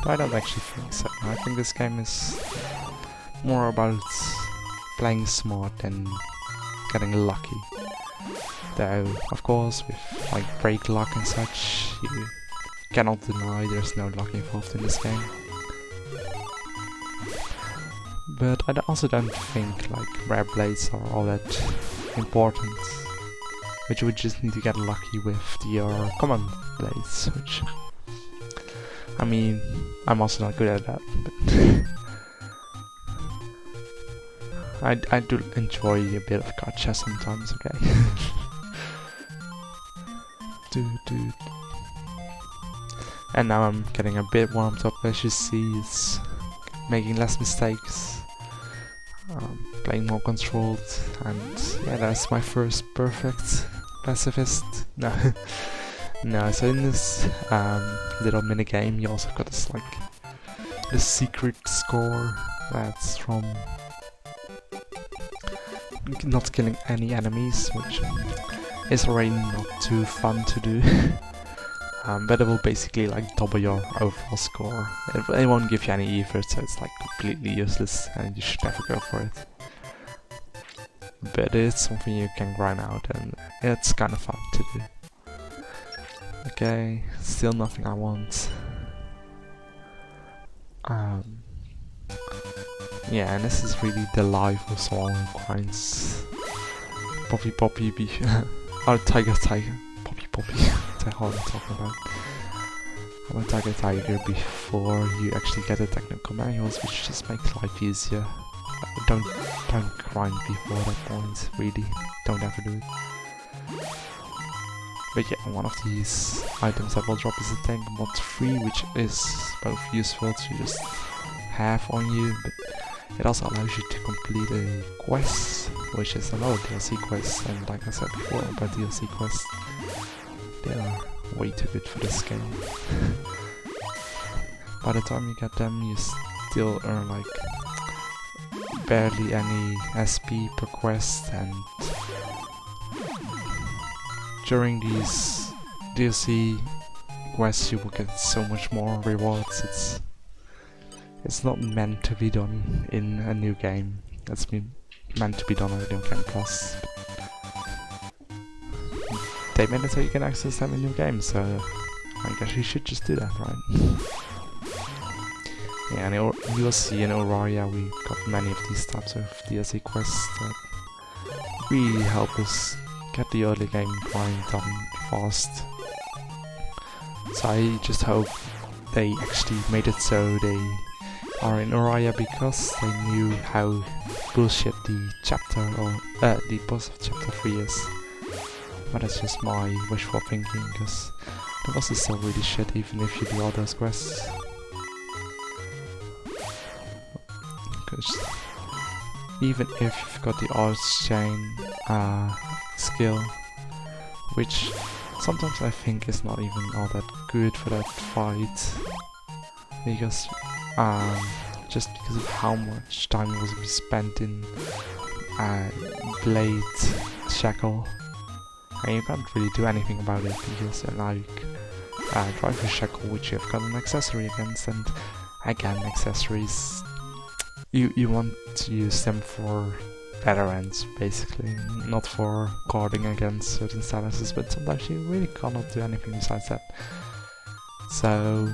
But I don't actually think so. I think this game is more about playing smart than getting lucky. Though, of course, with like break luck and such, you cannot deny there's no luck involved in this game. But I also don't think like rare blades are all that important, which you would just need to get lucky with your common blades, which, I mean, I'm also not good at that, but I do enjoy a bit of gacha sometimes, okay? And now I'm getting a bit warmed up, as you see, it's making less mistakes, playing more controlled, and yeah, that's my first perfect pacifist. No, no. So in this little mini game, you also got this like the secret score that's from not killing any enemies, which is already not too fun to do. But it will basically like double your overall score. It won't give you any effort, so it's like completely useless and you should never go for it. But it's something you can grind out and it's kind of fun to do. Okay, still nothing I want. Yeah, and this is really the life of someone who grinds. Poppy beef. Oh, tiger. Poppy. That's what I'm talking about. I'm a tiger before you actually get the technical manuals, which just makes life easier. Don't grind before that point, really. Don't ever do it. But yeah, one of these items that will drop is the tank mod 3, which is both useful to just have on you, but it also allows you to complete a quest, which is another DLC quest, and like I said before about DLC quests, they are way too good for this game. By the time you get them, you still earn like barely any SP per quest, and during these DLC quests you will get so much more rewards. It's not meant to be done in a new game. It's meant to be done on Video Game Plus. They made it so you can access them in new games, so I guess you should just do that, right? Yeah, and you will see in Auraria we got many of these types of DLC quests that really help us get the early game grind done fast. So I just hope they actually made it so they are in Auraria because they knew how bullshit the chapter or the boss of chapter 3 is. But that's just my wishful thinking, because the boss is still really shit even if you do all those quests. Because even if you've got the arts chain skill, which sometimes I think is not even all that good for that fight, because just because of how much time was spent in Blade Shackle, and you can't really do anything about it because Driver Shackle, which you have got an accessory against, and again accessories, you want to use them for better ends, basically, not for guarding against certain statuses, but sometimes you really cannot do anything besides that. So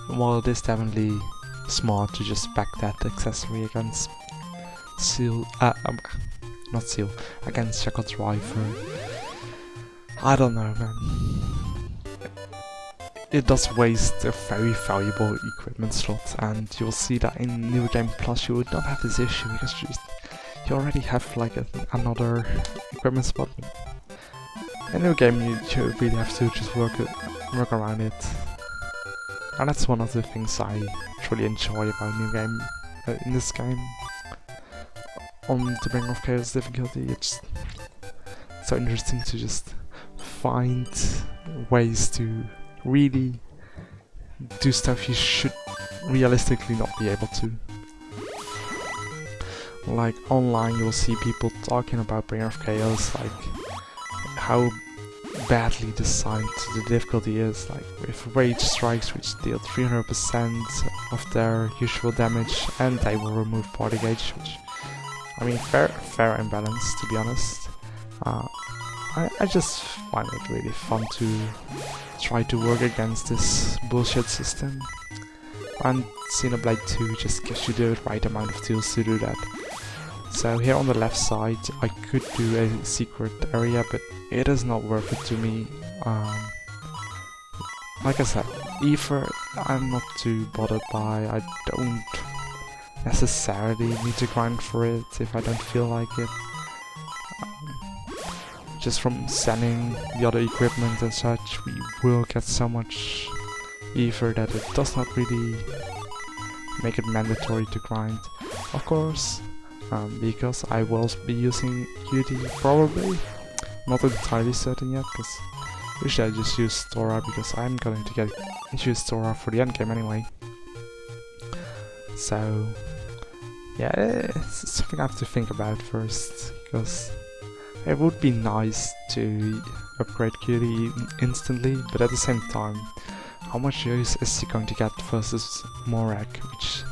while it is definitely smart to just back that accessory against against Shackle Driver, I don't know, man. It does waste a very valuable equipment slot, and you'll see that in New Game Plus you would not have this issue because you already have like another equipment spot. In New Game you really have to just work around it, and that's one of the things I truly enjoy about New Game in this game. On the Bringer of Chaos difficulty, it's so interesting to just find ways to really do stuff you should realistically not be able to. Like online you'll see people talking about Bringer of Chaos, like how badly designed the difficulty is, like with rage strikes which deal 300% of their usual damage and they will remove party gauge, which I mean fair and balanced, to be honest. I just find it really fun to try to work against this bullshit system, and Xenoblade 2 just gives you the right amount of tools to do that. So here on the left side I could do a secret area, but it is not worth it to me. Like I said, Ether I'm not too bothered by. I don't necessarily need to grind for it if I don't feel like it. Just from selling the other equipment and such, we will get so much Ether that it does not really make it mandatory to grind. Of course, because I will be using QD probably. Not entirely certain yet, because usually I just use Stora because I'm going to use Stora for the endgame anyway. So yeah, it's something I have to think about first, because it would be nice to upgrade QD instantly, but at the same time, how much use is he going to get versus Morak, which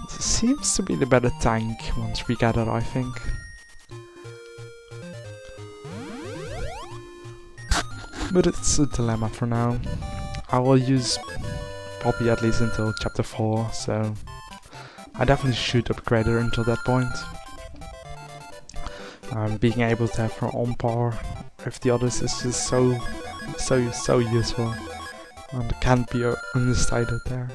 seems to be the better tank once we get it, I think. But it's a dilemma for now. I will use Poppy at least until chapter 4, so I definitely should upgrade her until that point. Being able to have her on par with the others is just so useful, and it can't be understated there.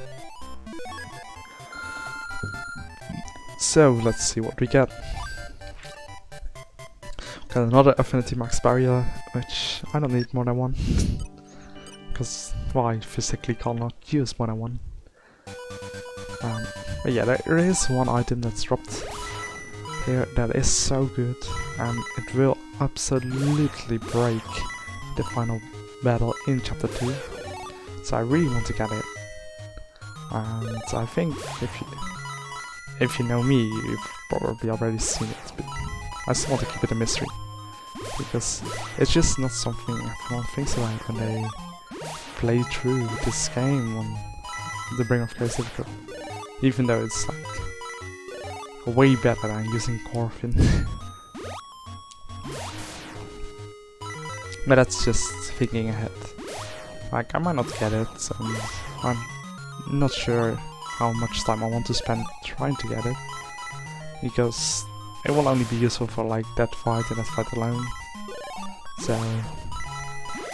So let's see what we get. Got another Affinity Max Barrier, which I don't need more than one, because I physically cannot use more than one. But yeah, there is one item that's dropped here that is so good, and it will absolutely break the final battle in chapter 2. So I really want to get it. And I think if you know me, you've probably already seen it, but I still want to keep it a mystery, because it's just not something everyone thinks about when they play through this game on the Bringer of Chaos difficulty, even though it's like way better than using Corfin. But that's just thinking ahead. Like, I might not get it, and I'm not sure how much time I want to spend trying to get it, because it will only be useful for like that fight and that fight alone. So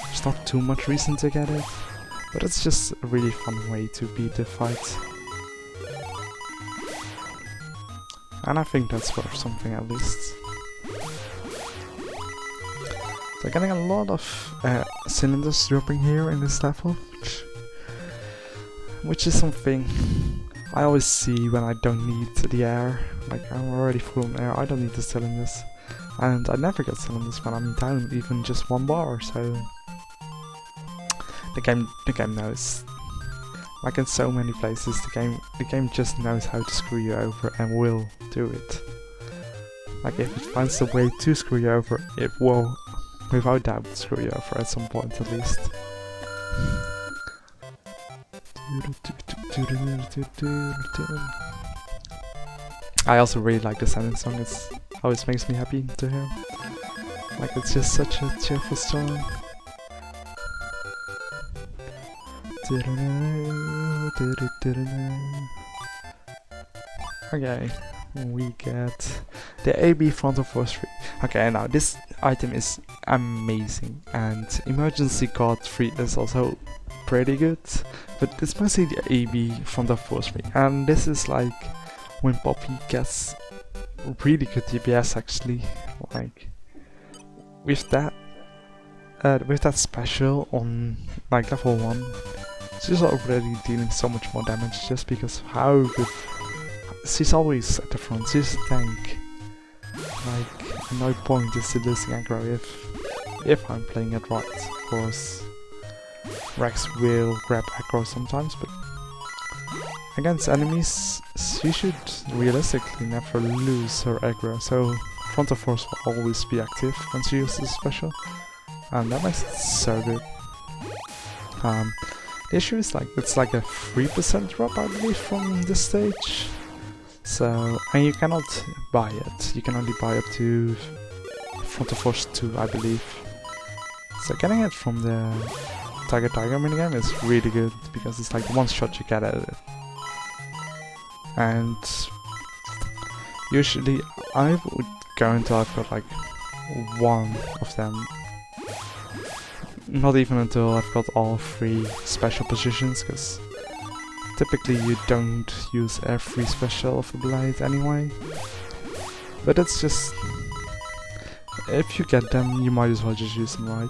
there's not too much reason to get it, but it's just a really fun way to beat the fight. And I think that's worth something at least. So getting a lot of cylinders dropping here in this level, which is something I always see when I don't need the air. Like, I'm already full on air, I don't need the cylinders. And I never get cylinders when I'm down even just one bar, so the game knows. Like in so many places, the game just knows how to screw you over and will do it. Like, if it finds a way to screw you over, it will without doubt screw you over at some point at least. I also really like the Sending song, it always makes me happy to hear. Like, it's just such a cheerful song. Okay, we get the AB front of force 3. Okay, now this item is amazing, and emergency guard 3 is also pretty good, but it's mostly the AB front of force 3, and this is like when Poppy gets really good DPS actually, like with that special on like level 1, she's already dealing so much more damage just because of how good. She's always at the front, she's a tank. Like, no point is to losing aggro if I'm playing it right. Of course, Rex will grab aggro sometimes, but against enemies, she should realistically never lose her aggro, so front of force will always be active when she uses special, and that makes it so good. The issue is like, it's like a 3% drop I believe from this stage. So, and you cannot buy it, you can only buy up to front of force 2 I believe. So getting it from the Tiger minigame is really good, because it's like one shot you get at it. And usually I would go until I've got like one of them. Not even until I've got all 3 special positions, because typically you don't use every special of the blade anyway. But it's just, if you get them, you might as well just use them right.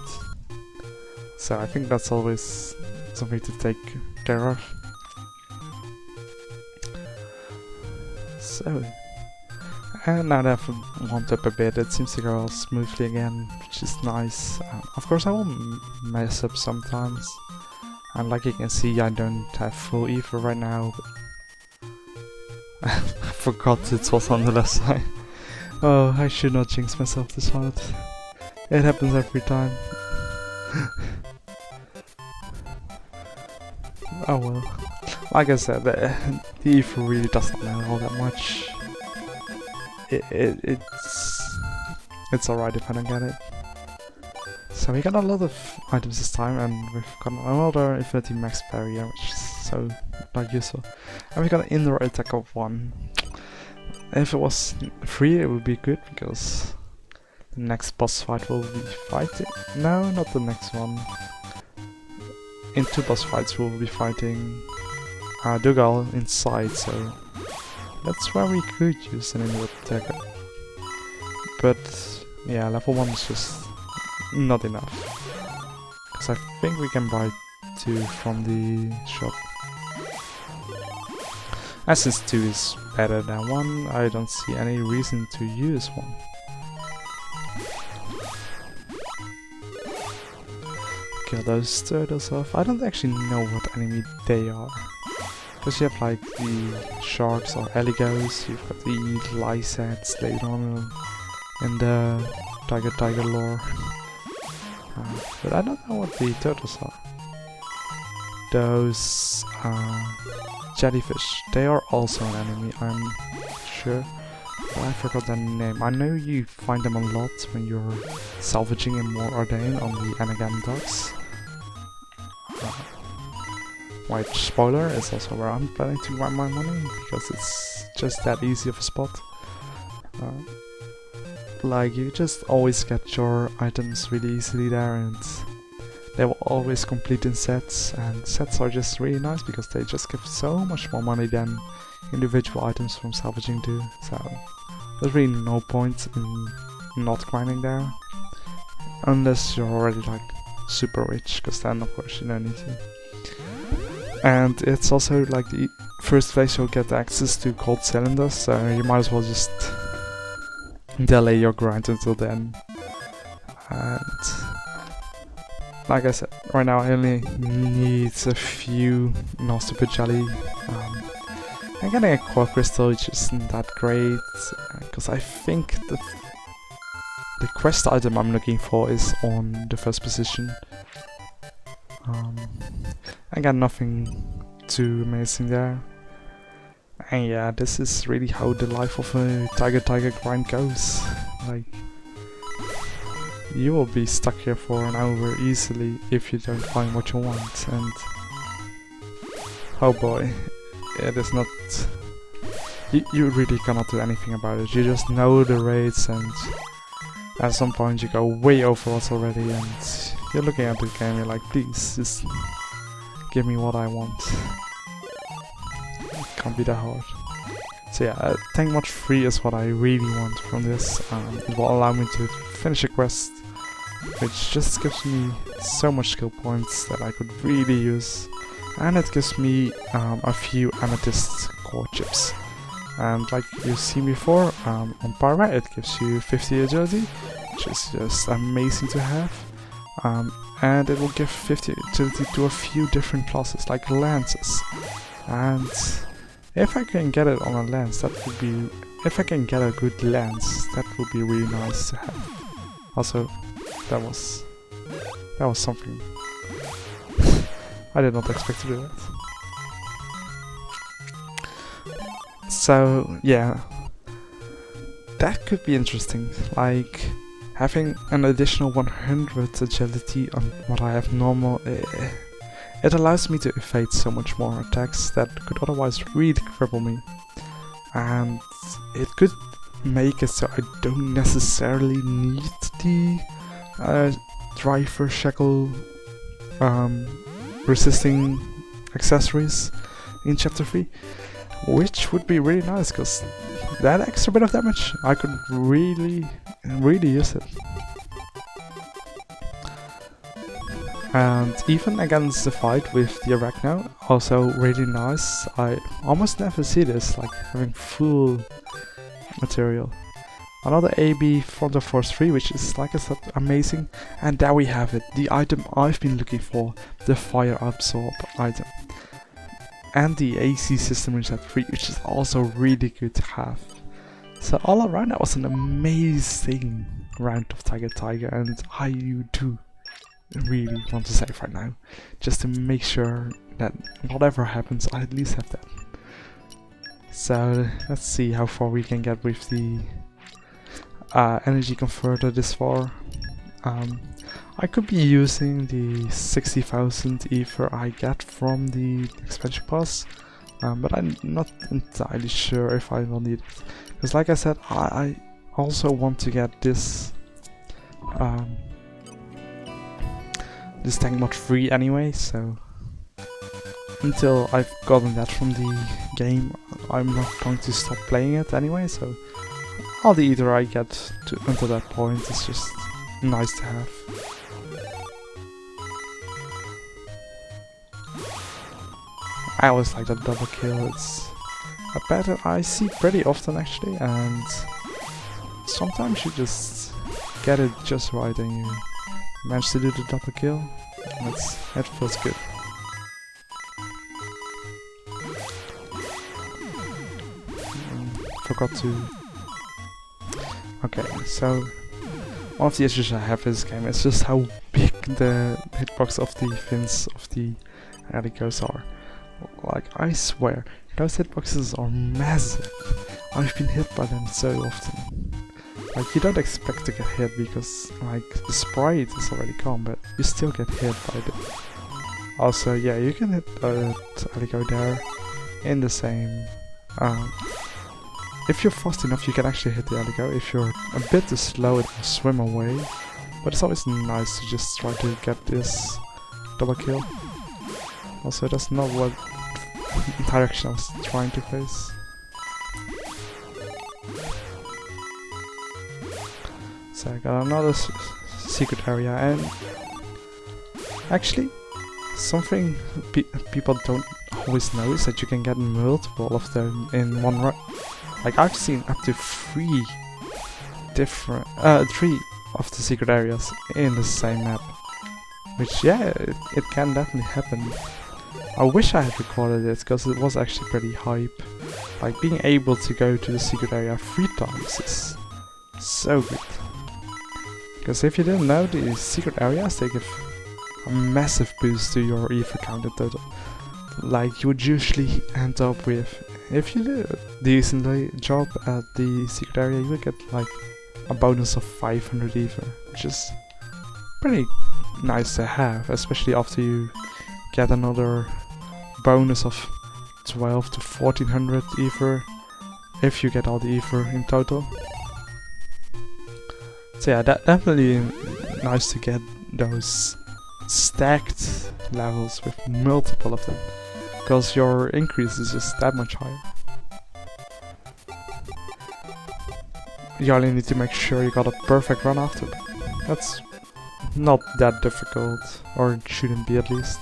So I think that's always something to take care of. So, and now that I've warmed up a bit, it seems to go all smoothly again, which is nice. Of course I will mess up sometimes, and like you can see I don't have full Ether right now, but I forgot it was on the left side. Oh, I should not jinx myself this hard. It happens every time. Oh well. Like I said, the Ether really doesn't matter all that much. It's alright if I don't get it. So we got a lot of items this time, and we've got another Infinity Max Barrier, which is so not useful. And we got an indoor attack of 1. If it was 3 it would be good, because the next boss fight will be fighting. No, not the next one. In 2 boss fights we'll be fighting Dougal inside, so that's where we could use an indoor attacker. But yeah, level 1 is just not enough, because I think we can buy 2 from the shop. And since 2 is better than 1, I don't see any reason to use 1. Kill those turtles off. I don't actually know what enemy they are, because you have like the sharks or alligos, you've got the lysats later on in the Tiger lore. But I don't know what the turtles are. Those jellyfish, they are also an enemy, I'm sure. But I forgot their name. I know you find them a lot when you're salvaging in More Ordain on the Anagan docks. White spoiler is also where I'm planning to run my money, because it's just that easy of a spot. Like, you just always get your items really easily there, and they will always complete in sets, and sets are just really nice because they just give so much more money than individual items from salvaging do, so there's really no point in not grinding there, unless you're already like super rich, because then of course you don't need to. And it's also like the first place you'll get access to gold cylinders, so you might as well just delay your grind until then. And like I said, right now I only need a few Nostupid jelly. I'm getting a core crystal, which isn't that great, because I think the quest item I'm looking for is on the first position. I got nothing too amazing there. And yeah, this is really how the life of a Tiger grind goes. Like, you will be stuck here for an hour easily if you don't find what you want, and oh boy, it is not you really cannot do anything about it. You just know the rates, and at some point you go way over odds already, and you're looking at the game, you're like, please, just give me what I want. It can't be that hard. So yeah, tank mod 3 is what I really want from this. It will allow me to finish a quest, which just gives me so much skill points that I could really use. And it gives me a few amethyst core chips. And like you've seen before, on Pyra it gives you 50 agility, which is just amazing to have. And it will give 50 agility to a few different classes, like lances. And if I can get it on a lance, that would be... If I can get a good lance, that would be really nice to have. Also, that was something. I did not expect to do that. So, yeah. That could be interesting. Like, having an additional 100 agility on what I have normal, it allows me to evade so much more attacks that could otherwise really cripple me. And it could make it so I don't necessarily need the driver shackle resisting accessories in chapter 3, which would be really nice, because that extra bit of damage, I could really use it. And even against the fight with the Arachno, also really nice. I almost never see this, like having full material. Another AB Front of Force 3, which is, like I said, amazing. And there we have it, the item I've been looking for, the Fire Absorb item. And the AC System Reset 3, which is also really good to have. So all around, that was an amazing round of Tiger, and I do really want to save right now, just to make sure that whatever happens, I at least have that. So let's see how far we can get with the energy converter this far. I could be using the 60,000 ether I get from the expansion pass, but I'm not entirely sure if I will need it, because like I said, I also want to get this this tank mod 3 anyway, so until I've gotten that from the game, I'm not going to stop playing it anyway, so all the ether I get until that point is just nice to have. I always like that double kill, it's a pattern I see pretty often actually, and sometimes you just get it just right and you manage to do the double kill. It feels good. Forgot to... Okay, so one of the issues I have with this game is just how big the hitbox of the fins of the Helicos are. Like, I swear, those hitboxes are massive. I've been hit by them so often. Like, you don't expect to get hit because, like, the sprite is already gone, but you still get hit by them. Also, yeah, you can hit Helico there in the same... if you're fast enough, you can actually hit the Helico. If you're a bit too slow, it will swim away. But it's always nice to just try to get this double kill. Also, that's not what direction I was trying to face. So I got another secret area, and actually something people don't always know is that you can get multiple of them in one run. Like, I've seen up to three of the secret areas in the same map. Which, yeah, it can definitely happen. I wish I had recorded it, because it was actually pretty hype. Like, being able to go to the secret area 3 times is so good. Because if you didn't know, the secret areas, they give a massive boost to your ether count in total. Like, you would usually end up with, if you did a decent job at the secret area, you would get like a bonus of 500 ether, which is pretty nice to have, especially after you get another bonus of 12 to 1400 ether if you get all the ether in total. So yeah, that definitely nice to get those stacked levels with multiple of them, because your increase is just that much higher. You only need to make sure you got a perfect run after. That's not that difficult, or it shouldn't be at least.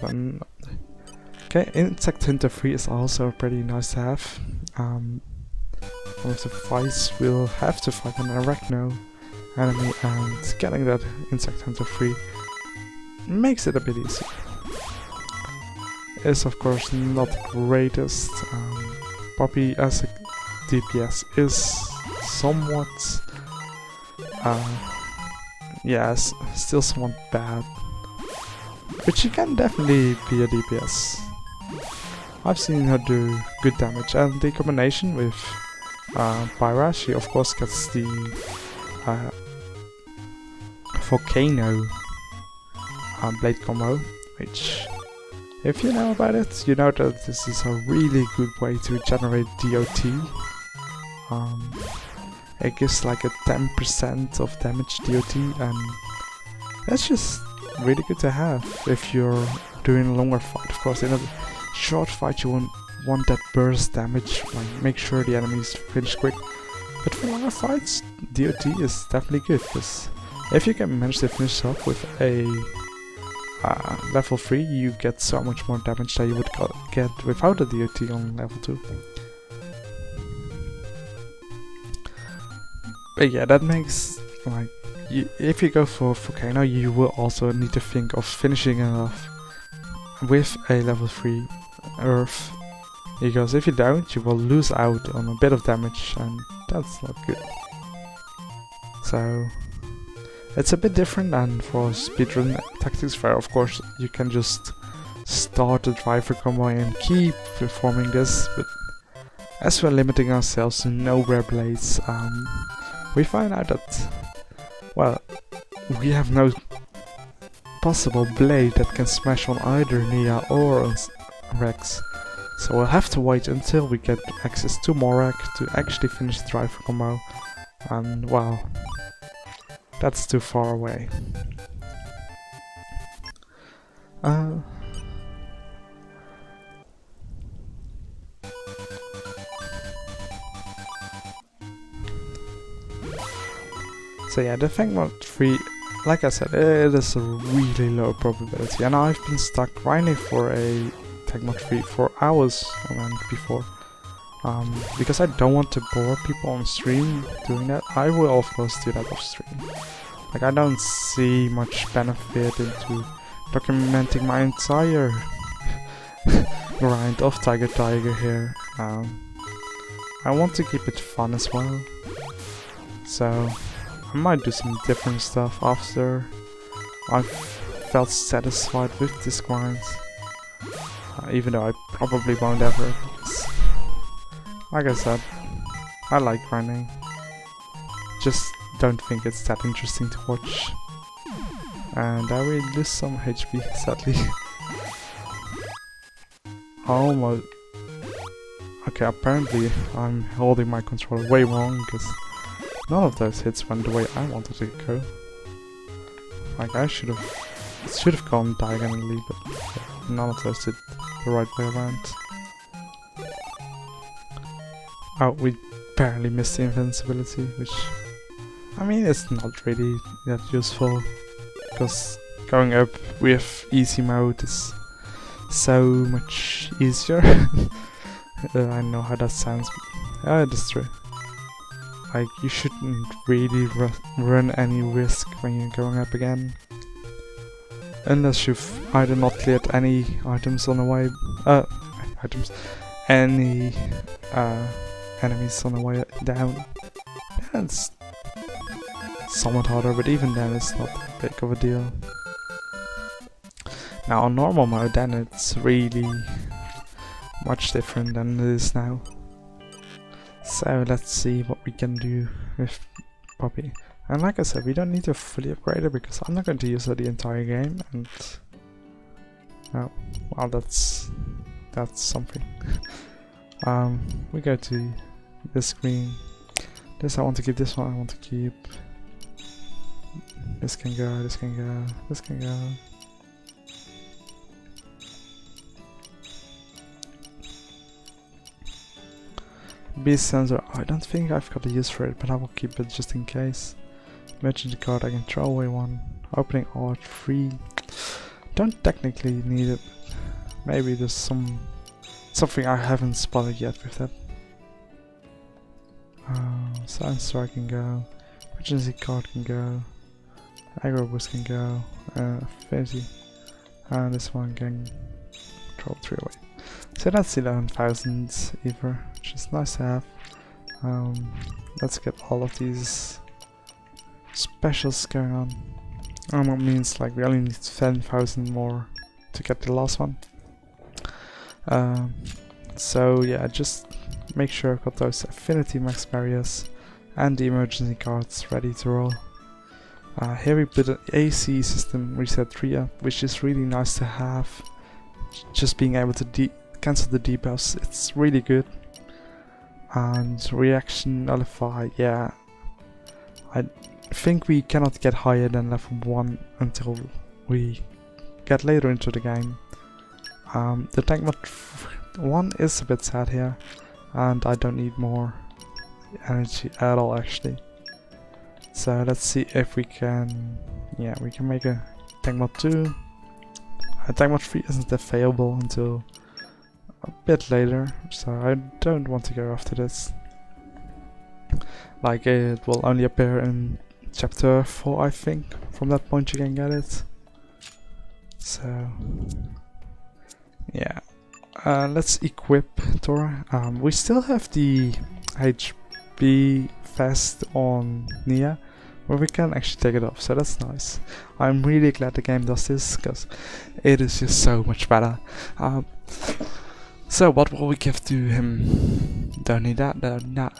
Okay, Insect Hunter 3 is also pretty nice to have. One of the fights we'll have to fight an Arachno enemy, and getting that Insect Hunter 3 makes it a bit easier. It's of course not the greatest. Poppy as a DPS is somewhat, yes, still somewhat bad, but she can definitely be a DPS. I've seen her do good damage, and the combination with Pyra, she of course gets the Volcano blade combo, which, if you know about it, you know that this is a really good way to generate DOT. It gives like a 10% of damage DOT, and that's just really good to have if you're doing a longer fight. Of course, in a short fight you won't want that burst damage, like make sure the enemies finish quick. But for longer fights, DOT is definitely good, because if you can manage to finish off with a level 3, you get so much more damage that you would get without a DOT on level 2. But yeah, that makes, like, if you go for Volcano, you will also need to think of finishing it off with a level 3 Earth, because if you don't, you will lose out on a bit of damage, and that's not good. So it's a bit different than for speedrun tactics, where of course you can just start the driver combo and keep performing this, but as we're limiting ourselves to no rare blades, we find out that, well, we have no possible blade that can smash on either Nia or on Rex, so we'll have to wait until we get access to Morak to actually finish the driver combo, and wow, that's too far away. So yeah, the Fang Mode 3, like I said, it is a really low probability, and I've been stuck grinding for a Tag Mod 3 for hours on end before. Because I don't want to bore people on stream doing that. I will of course do that off stream. Like, I don't see much benefit into documenting my entire grind of Tiger here. I want to keep it fun as well, so I might do some different stuff after I've felt satisfied with this grind, even though I probably won't ever, because, like I said, I like grinding, just don't think it's that interesting to watch, and I will lose some HP, sadly. Almost. Okay, apparently I'm holding my controller way wrong, because none of those hits went the way I wanted to go. Like, it should have gone diagonally, but none of those did the right way around. Oh, we barely missed the invincibility, which, I mean, it's not really that useful, because going up with easy mode is so much easier. I know how that sounds, but it is true. Like, you shouldn't really run any risk when you're going up again, unless you've either not cleared any items on the way, any enemies on the way down. Yeah, it's somewhat harder, but even then it's not that big of a deal. Now on normal mode, then it's really much different than it is now. So let's see what we can do with Poppy. And like I said, we don't need to fully upgrade her, because I'm not going to use her the entire game, and oh, well, that's something. We go to this screen. This I want to keep, this one I want to keep. This can go, this can go, this can go. Beast sensor, I don't think I've got a use for it, but I will keep it just in case. Emergency card, I can throw away one. Opening art, free. Don't technically need it. Maybe there's something I haven't spotted yet with that. Science Strike can go. Emergency card can go. Aggro boost can go. Fancy. And this one can throw 3 away. So that's 11,000 either, which is nice to have. Let's get all of these specials going on. That means like we only need 10,000 more to get the last one. So yeah, just make sure I've got those affinity max barriers and the emergency cards ready to roll. Here we put an AC system reset 3 up, which is really nice to have. Just being able to cancel the debuffs, it's really good. And reaction nullify, yeah. I think we cannot get higher than level 1 until we get later into the game. The tank mod 1 is a bit sad here, and I don't need more energy at all actually. So let's see if we can, yeah, we can make a tank mod 2. Tank mod 3 isn't available until a bit later, so I don't want to go after this. Like it will only appear in chapter 4, I think. From that point you can get it. So yeah, let's equip Tora. We still have the HP vest on Nia, where we can actually take it off, so that's nice. I'm really glad the game does this, because it is just so much better. So what will we give to him? Don't need that, don't need that.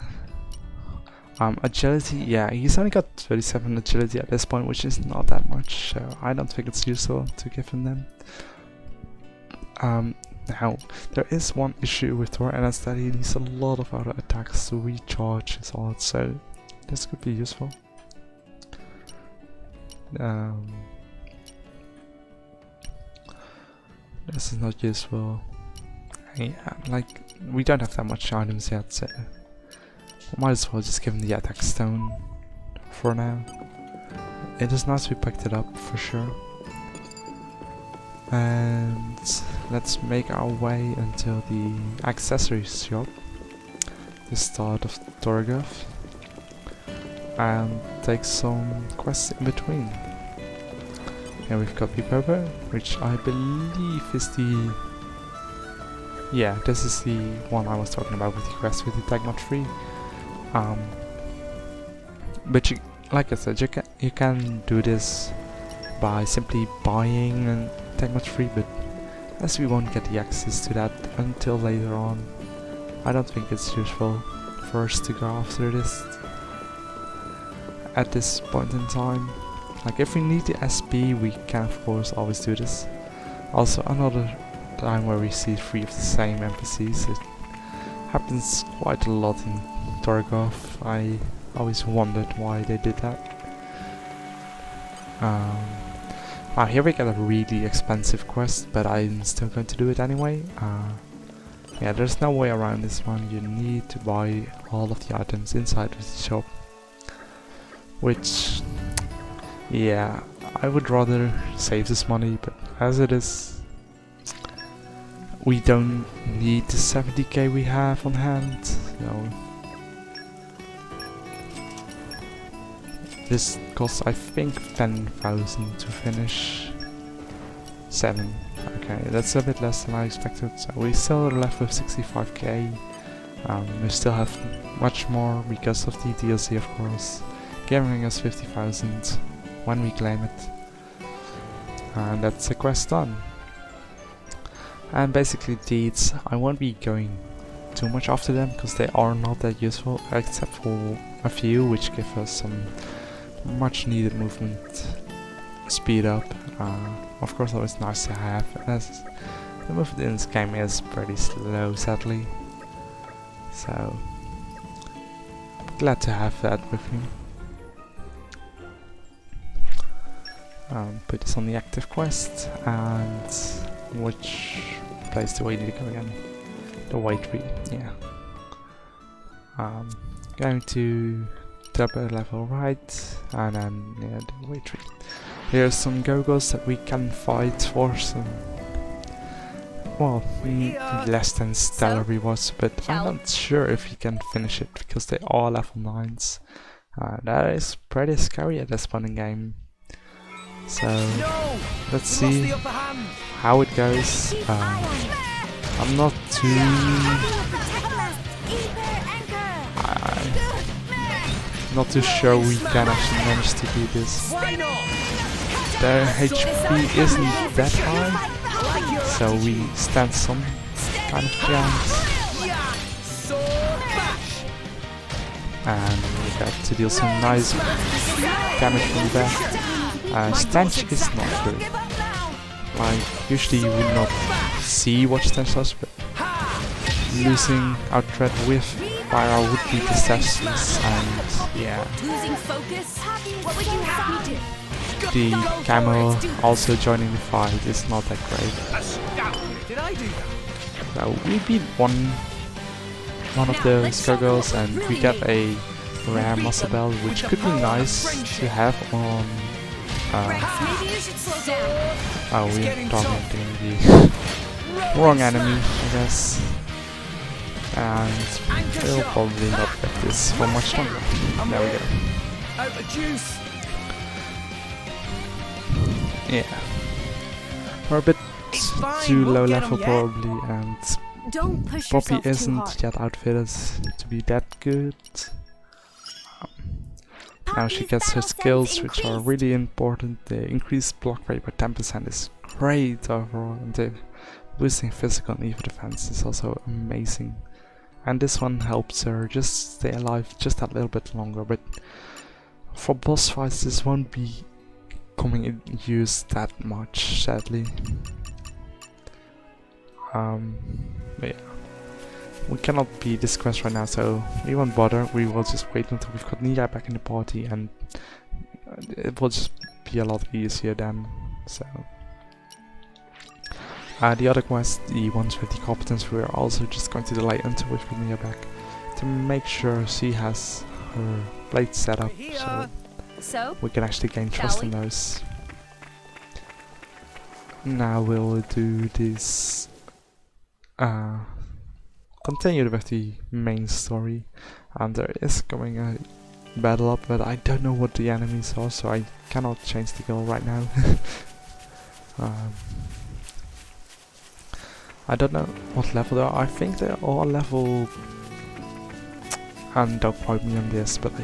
Agility, yeah, he's only got 37 agility at this point, which is not that much, so I don't think it's useful to give him them. Now, there is one issue with Thor, and that's that he needs a lot of auto attacks to recharge his art, so this could be useful. This is not useful. Yeah, like, we don't have that much items yet, so might as well just give him the attack stone for now. It is nice we picked it up for sure. And let's make our way until the accessories shop, the start of Torgoth, and take some quests in between. Here we've got Pipopo, which I believe is the... yeah, this is the one I was talking about with the quest with the Tag Mod 3. But you, like I said, you can do this by simply buying and Tag Mod 3, but as we won't get the access to that until later on, I don't think it's useful for us to go after this at this point in time. Like, if we need the SP, we can of course always do this. Also, another time where we see 3 of the same NPCs, it happens quite a lot in Torgoth. I always wondered why they did that. Here we get a really expensive quest, but I'm still going to do it anyway. Yeah, there's no way around this one. You need to buy all of the items inside of the shop, which, yeah, I would rather save this money, but as it is, we don't need the 70k we have on hand, so this costs, I think, 10,000 to finish. 7. Okay, that's a bit less than I expected. So we still are left with 65k. We still have much more because of the DLC, of course, giving us 50,000 when we claim it. And that's the quest done. And basically deeds, I won't be going too much after them because they are not that useful, except for a few which give us some much needed movement speed up. Of course, always nice to have, as the movement in this game is pretty slow, sadly. So glad to have that with me. Put this on the active quest, and which place do we need to go again? The white tree, yeah. Going to double level right, and then yeah, the white tree. Here's some go-go's that we can fight for some, well, less than stellar rewards, but I'm not sure if you can finish it because they are level 9s. That is pretty scary at this point in game. So let's see how it goes. I'm not too sure we can actually manage to do this. Their HP isn't that high, so we stand some kind of chance. And we got to deal some nice damage from there. Stench is not good. Like, usually you would not see what Stench does, but losing our threat with Pyro would be disastrous, and yeah. The camel also joining the fight is not that great. So we beat one of the gargoyles, and we get a rare muscle bell, which could be nice to have on. Oh, we're talking the wrong enemy, I guess. And we'll probably not get this for much longer. There we go. Yeah. We're a bit too low level probably, and Poppy isn't yet outfitted to be that good. Now she gets her skills, which are really important. The increased block rate by 10% is great overall, and the boosting physical and even defense is also amazing. And this one helps her just stay alive just a little bit longer, but for boss fights this won't be coming in use that much, sadly. But yeah. We cannot beat this quest right now, so we won't bother. We will just wait until we've got Nia back in the party, and it will just be a lot easier then. So the other quest, the ones with the competence, we're also just going to delay until we've got Nia back to make sure she has her blade set up, so we can actually gain trust in those. Now we'll do this. Continue with the main story, and there is going a battle up, but I don't know what the enemies are, so I cannot change the goal right now. I don't know what level they are. I think they are level, and don't quote me on this, but I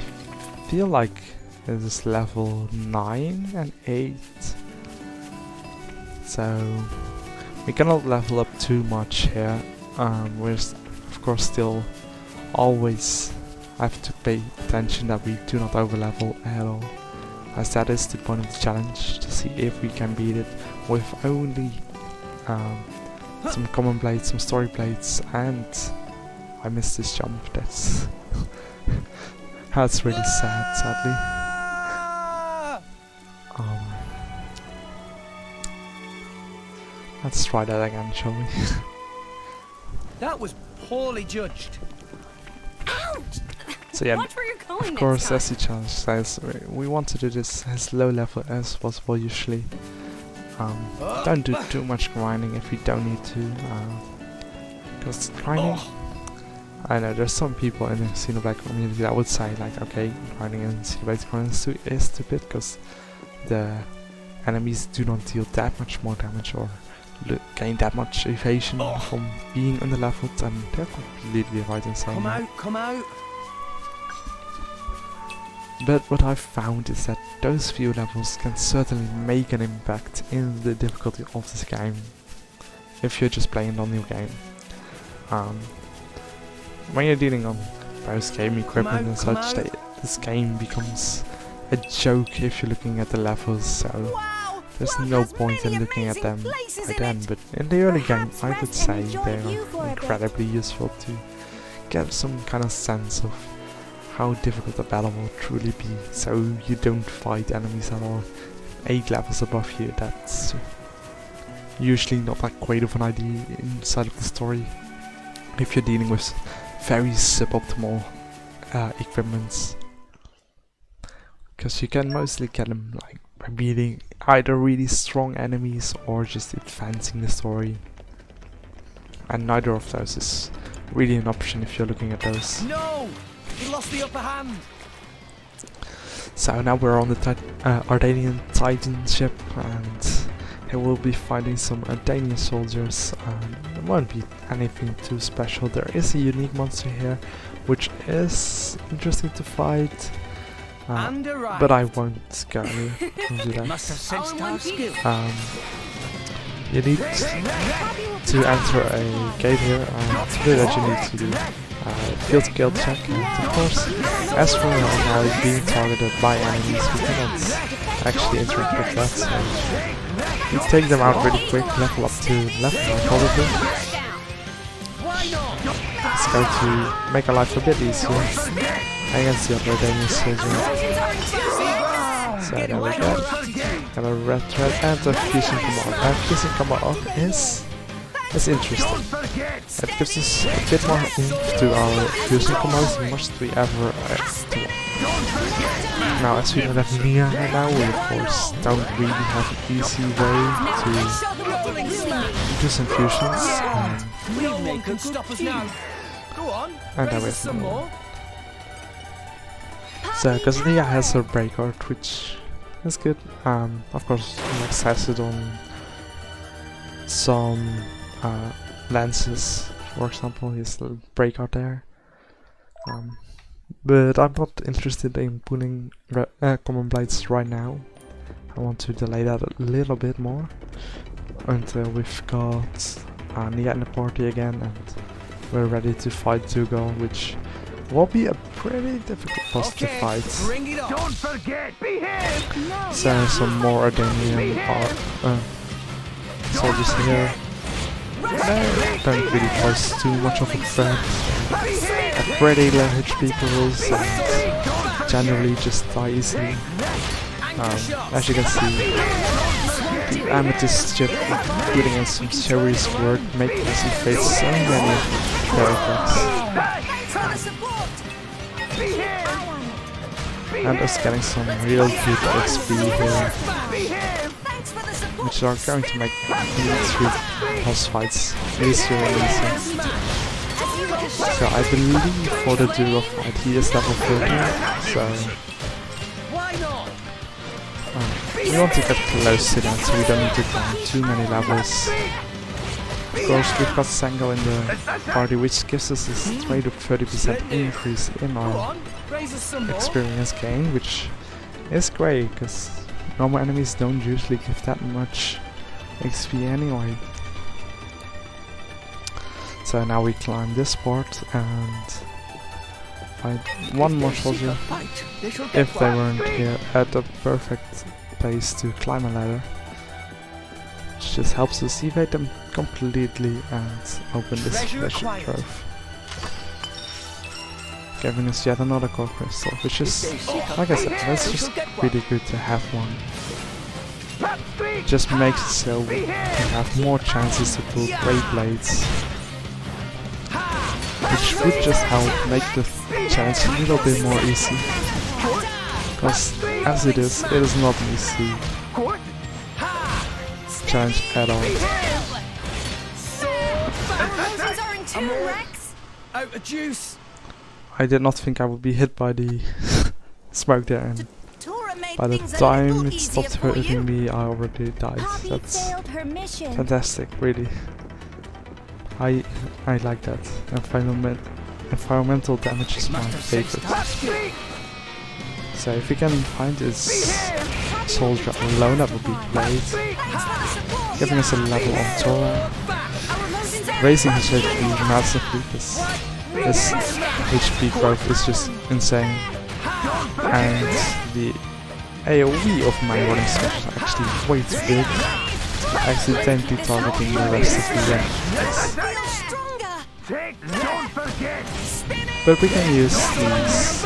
feel like it is level 9 and 8, so we cannot level up too much here. We're of course still always have to pay attention that we do not overlevel at all, as that is the point of the challenge, to see if we can beat it with only some common blades, some story blades, and I missed this jump. That's that's really sad, sadly. Let's try that again, shall we? That was poorly judged. Ouch! So yeah, Watch where you're going of course, next as the challenge says, we want to do this as low level as possible usually. Don't do too much grinding if you don't need to, because grinding, I know there's some people in the Xenoblade community that would say like, okay, grinding in Xenoblade is stupid because the enemies do not deal that much more damage or gain that much evasion from being underleveled, and they're completely right in saying that. Come out! But what I've found is that those few levels can certainly make an impact in the difficulty of this game, if you're just playing on new game. When you're dealing on post-game equipment and such, this game becomes a joke if you're looking at the levels, so there's no point in looking at them by then, but in the early game I would say they're incredibly useful to get some kind of sense of how difficult the battle will truly be, so you don't fight enemies that are 8 levels above you. That's usually not that great of an idea inside of the story if you're dealing with very suboptimal equipments, because you can mostly get them like by beating either really strong enemies or just advancing the story, and neither of those is really an option if you're looking at those. No! He lost the upper hand! So now we're on the Ardanian Titan ship, and here we'll be fighting some Ardanian soldiers. It won't be anything too special. There is a unique monster here, which is interesting to fight, but I won't go into that. Must have sensed our skill. You need to enter a gate here, and to do that you need to do field skill check, and of course, as for now being targeted by enemies, we cannot actually interact with that, so you take them out really quick, level up to level 9 probably. It's going to make our life a bit easier against the other Danish soldier. So there we go. Got a red thread and a fusion command. Fusion command is interesting. It gives us a bit more oomph to our fusion commands than much we ever do. Now, as we know that Nia right now, we of course don't really have an easy way to do some fusions. And there we have some more. So, because Nia has her break art, which is good. Of course, Max has it on some lances, for example, his little break art there. But I'm not interested in pulling common blades right now. I want to delay that a little bit more until we've got Nia in the party again and we're ready to fight Dougal, which will be a pretty difficult boss to fight. Don't forget, behave! So some more Ardanian soldiers here. They don't really pose too much of a threat. Have pretty low HP pools and generally just die easily. As you can see, the Amethyst ship putting in some serious work, making us evade so many characters. And us getting some real good XP here, which are going to make these 3 boss fights easier and easier. So I believe for the duo fight he is level 30, so we want to get close to that so we don't need to climb too many levels. Of course, we've got Sango in the party, which gives us this 20 to 30% increase in our experience gain, which is great because normal enemies don't usually give that much XP anyway. So now we climb this part and find one more soldier if they weren't here at the perfect place to climb a ladder, which just helps us evade them completely and open this treasure trove, giving us yet another core crystal, which is, like I said, that's just really good to have one. It just makes it so we have more chances to pull great blades, which would just help make the challenge a little bit more easy, because as it is not an easy challenge at all. Out of juice. I did not think I would be hit by the smoke there, and by the time it stopped hurting me I already died. That's fantastic, really. I like that. Environmental damage is my favorite. So if we can find this soldier alone, that would be great. Giving us a level on Tora, raising his HP massively because his HP growth is just insane. And the AoE of my running smash is actually way too big, accidentally targeting the rest of the enemies. But we can use these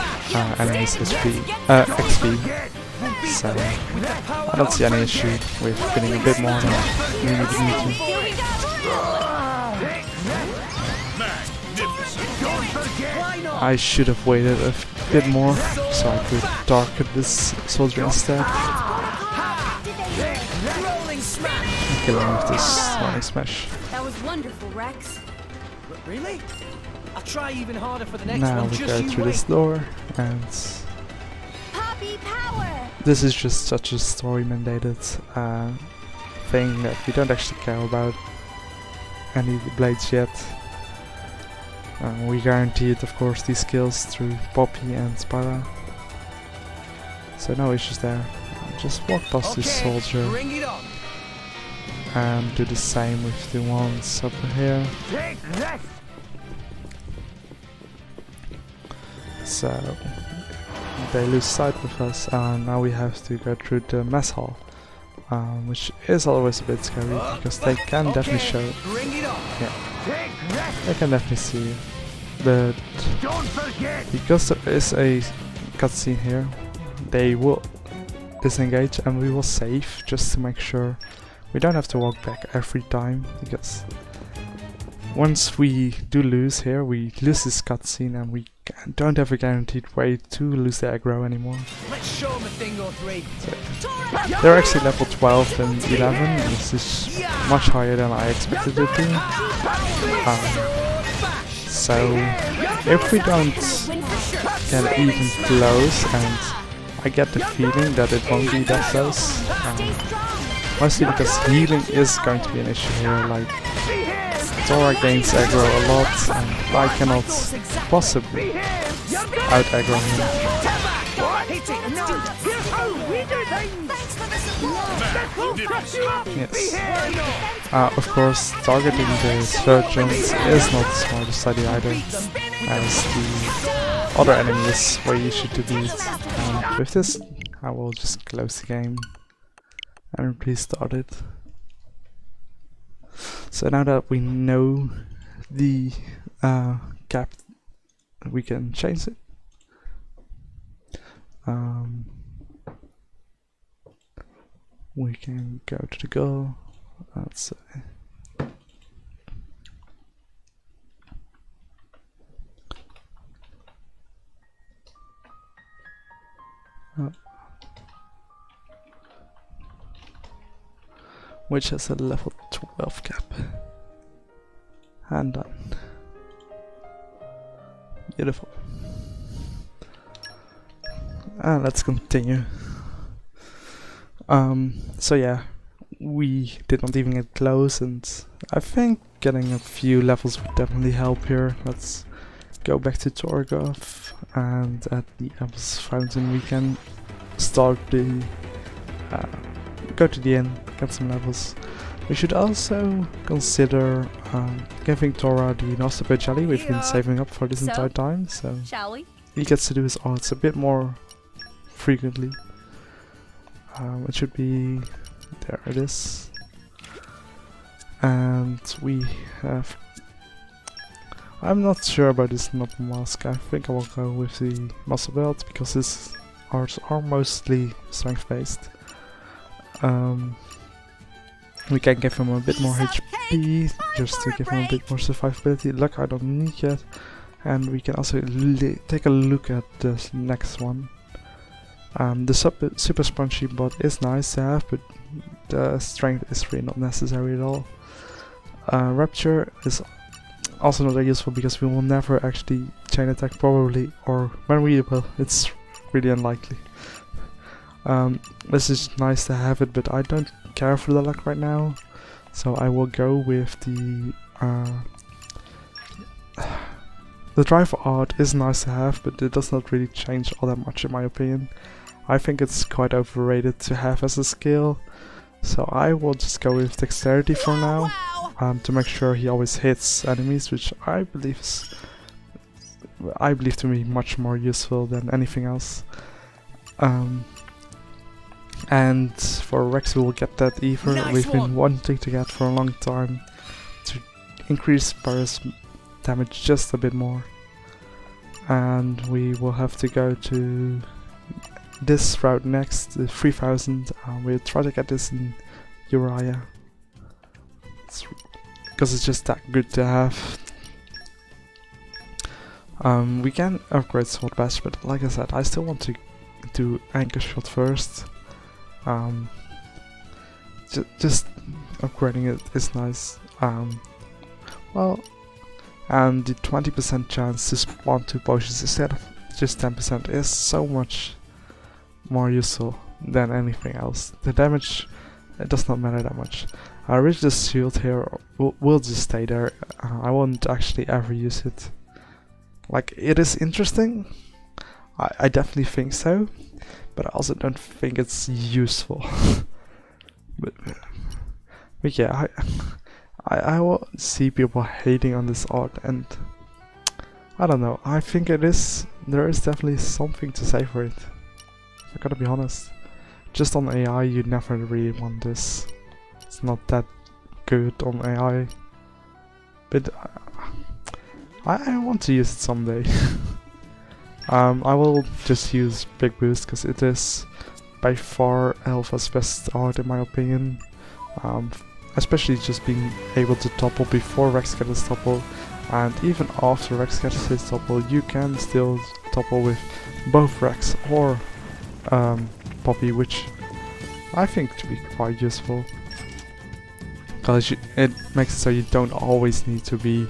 enemies XP, so I don't see any issue with getting a bit more than we need to. Here we go. I should have waited a bit more so I could darken this soldier instead. Rolling smash. Kill him with this rolling smash. That was wonderful, Rex. Really? I'll try even harder for the next Now one. we Just go you through wait. this door, and Poppy power. this is just such a story mandated thing that we don't actually care about any blades yet. We guaranteed, of course, these skills through Poppy and Spyra, so no issues there. Just walk past this soldier Bring it on. and do the same with the ones over here. So they lose sight with us, and now we have to go through the mess hall, which is always a bit scary because they can definitely show. Bring it on. Yeah, they can definitely see you, but because there is a cutscene here, they will disengage and we will save just to make sure we don't have to walk back every time, because once we do lose here, we lose this cutscene and we don't have a guaranteed way to lose the aggro anymore. Let's show them a thing or three. They're actually level 12 and 11, this is much higher than I expected it to be. So if we don't get even close, and I get the feeling that it won't be that close, mostly because healing is going to be an issue here. Like, Dora gains aggro a lot, and I cannot possibly out aggro him. Yes. Of course, targeting the surgeons is not the smartest idea either, as the other enemy is way easier to beat. And with this, I will just close the game and restart it. So now that we know the cap, we can change it. We can go to the goal. Let's say. Which has a level 12 cap. And done. Beautiful. And let's continue. So yeah, we did not even get close, and I think getting a few levels would definitely help here. Let's go back to Torgoth, and at the Apples Fountain we can start the go to the inn, get some levels. We should also consider giving Tora the Nostroper jelly we've been saving up for this So? entire time, so Shall we? he gets to do his arts a bit more frequently. It should be, there it is. And we have, I'm not sure about this Noble Mask. I think I will go with the Muscle Belt because his arts are mostly strength based. We can give him a bit more HP just to give him a bit more survivability. Luck I don't need yet. And we can also take a look at the next one. The super spongy bot is nice to have, but the strength is really not necessary at all. Rapture is also not that useful because we will never actually chain attack probably, or when we will, it's really unlikely. This is nice to have it, but I don't care for the luck right now, so I will go with the drive art is nice to have, but it does not really change all that much in my opinion. I think it's quite overrated to have as a skill, so I will just go with dexterity for now, to make sure he always hits enemies, which I believe to be much more useful than anything else. And for Rex we will get that Ether we've been wanting to get for a long time, to increase Spyra's damage just a bit more. and we will have to go to this route next, the 3000. We'll try to get this in Uriah, because it's just that good to have. We can upgrade Sword Bash, but like I said, I still want to do Anchor Shot first. Just upgrading it is nice. Well, and the 20% chance to spawn 2 potions instead of just 10% is so much more useful than anything else. The damage, it does not matter that much. I reach the shield here, will just stay there. I won't actually ever use it. Like, it is interesting, I definitely think so, but I also don't think it's useful. but yeah, I will see people hating on this art, and I don't know, I think there is definitely something to say for it. I gotta be honest. Just on AI, you never really want this. It's not that good on AI. But I want to use it someday. I will just use Big Boost because it is by far Alpha's best art in my opinion. Especially just being able to topple before Rex gets his topple, and even after Rex gets his topple, you can still topple with both Rex or Poppy, which I think to be quite useful. Because it makes it so you don't always need to be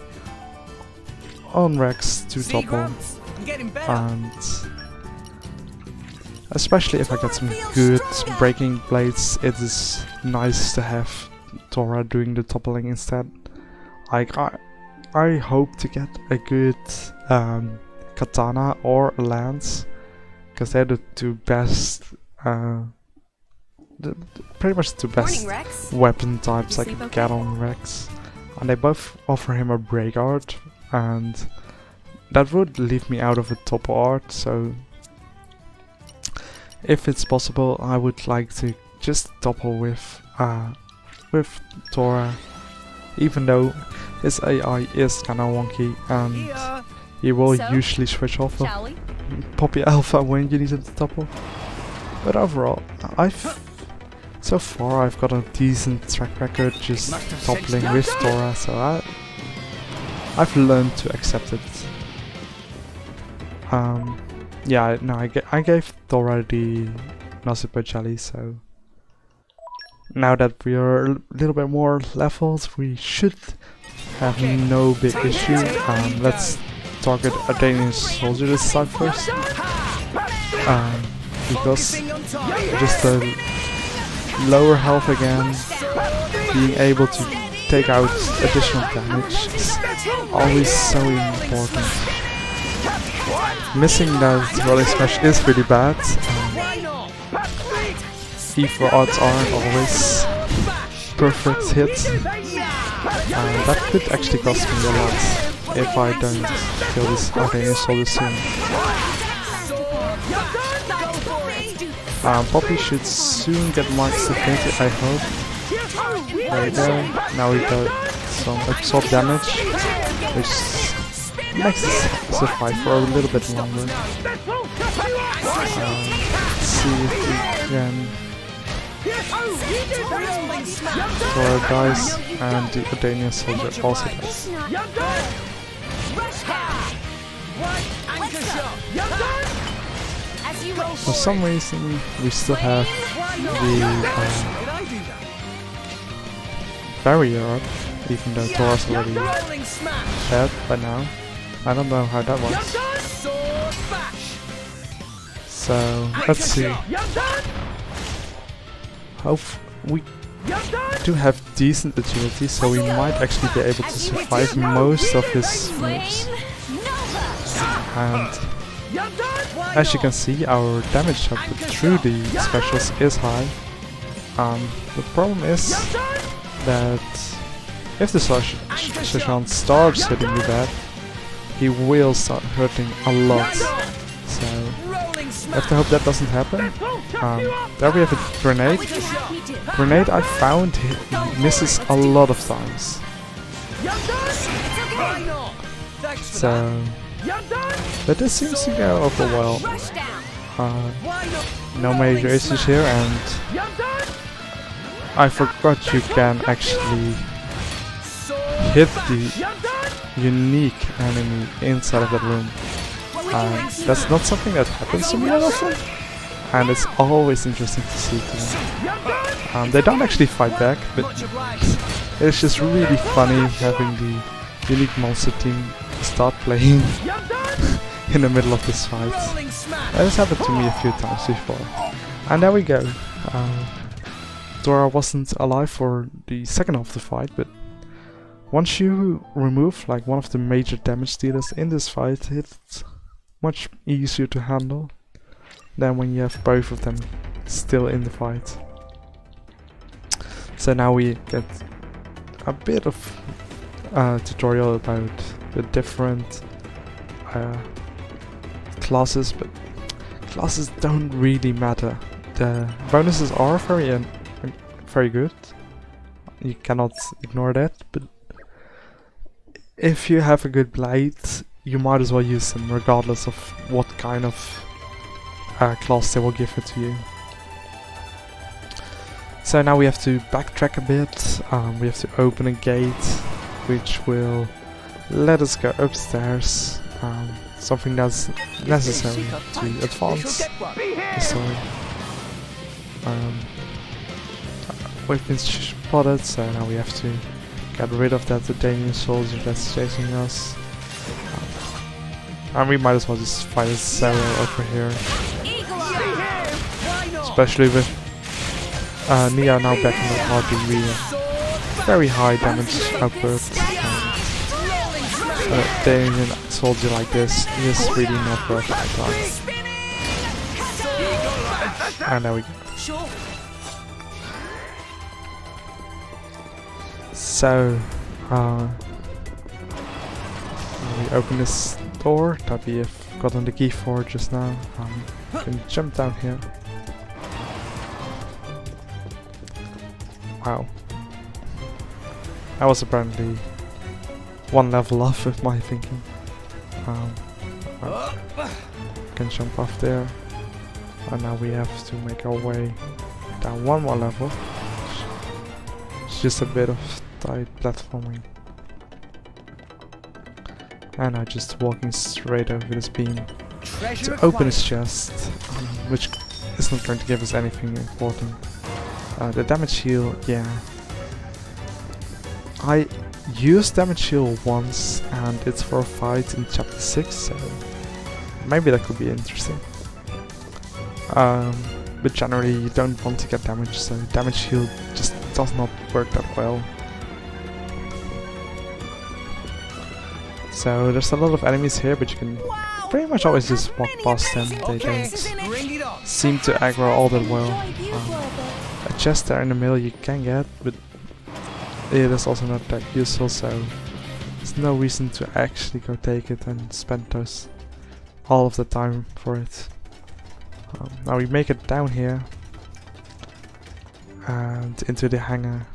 on Rex to topple, and especially if I get some good breaking blades, it is nice to have Tora doing the toppling instead. Like I hope to get a good katana or a lance, because they're the two best, pretty much the best weapon types I can get on Rex, and they both offer him a break art, and that would leave me out of a top art. So if it's possible, I would like to just topple with Tora, even though his AI is kinda wonky and he will usually switch off of Poppy Alpha when you need him to topple. But overall, so far I've got a decent track record just toppling with Tora, so I've learned to accept it. Yeah, no, I gave Tora the Nasipa jelly, so now that we are a little bit more leveled, we should have no big issue. Let's target a Danish soldier this side first, because just the lower health again, being able to take out additional damage is always so important. Missing that rolling smash is really bad. E4 odds aren't always perfect hits. That could actually cost me a lot if I don't kill this Danish soldier soon. Poppy should soon get Mark's defeated, I hope. There we go. Now we got some absorb damage, which makes us survive for a little bit longer. Let's see if we can throw dice, and the Danish soldier also dies. For some reason, we still have the barrier up, even though Tora's already dead by now. I don't know how that works. So, let's see. We do have decent agility, so we might actually be able to survive most of his moves. And as you can see, our damage output through the specials is high. The problem is that if the Seshan starts hitting you bad, he will start hurting a lot. So I have to hope that doesn't happen. There we have a grenade. Grenade, I found he misses a lot of times. So But this seems to go over well. Rush down. No major issues here, and I forgot you can actually hit the unique enemy inside of that room. That's not something that happens to me that often, and it's always interesting to see to me. They don't actually fight back, but it's just really funny having the unique monster team start playing in the middle of this fight. That has happened to me a few times before. And there we go. Dora wasn't alive for the second half of the fight, but once you remove like one of the major damage dealers in this fight, it's much easier to handle than when you have both of them still in the fight. So now we get a bit of tutorial about the different classes, but classes don't really matter. The bonuses are very good. You cannot ignore that, but if you have a good blade, you might as well use them regardless of what kind of class they will give it to you. So now we have to backtrack a bit. We have to open a gate which will let us go upstairs. Something that's necessary to advance the story. We've been spotted, so now we have to get rid of that Danian soldier that's chasing us. And we might as well just fight a Zero over here. Especially with Nia now back in the party, we very high damage output. Danian soldier like this is really not worth my time. And there we go. So, we open this door that we have gotten the key for just now. We can jump down here. Wow. I was apparently one level off with my thinking. Can jump off there. And now we have to make our way down one more level. It's just a bit of tight platforming. And now just walking straight over this beam to open his chest, which is not going to give us anything important. The damage heal, yeah. I used damage heal once, and it's for a fight in chapter 6, so maybe that could be interesting. But generally you don't want to get damage, so damage heal just does not work that well. So there's a lot of enemies here, but you can pretty much always just walk past them. They don't seem to aggro all that well. A chest there in the middle you can get, but it is also not that useful, so there's no reason to actually go take it and spend all of the time for it. Now we make it down here and into the hangar,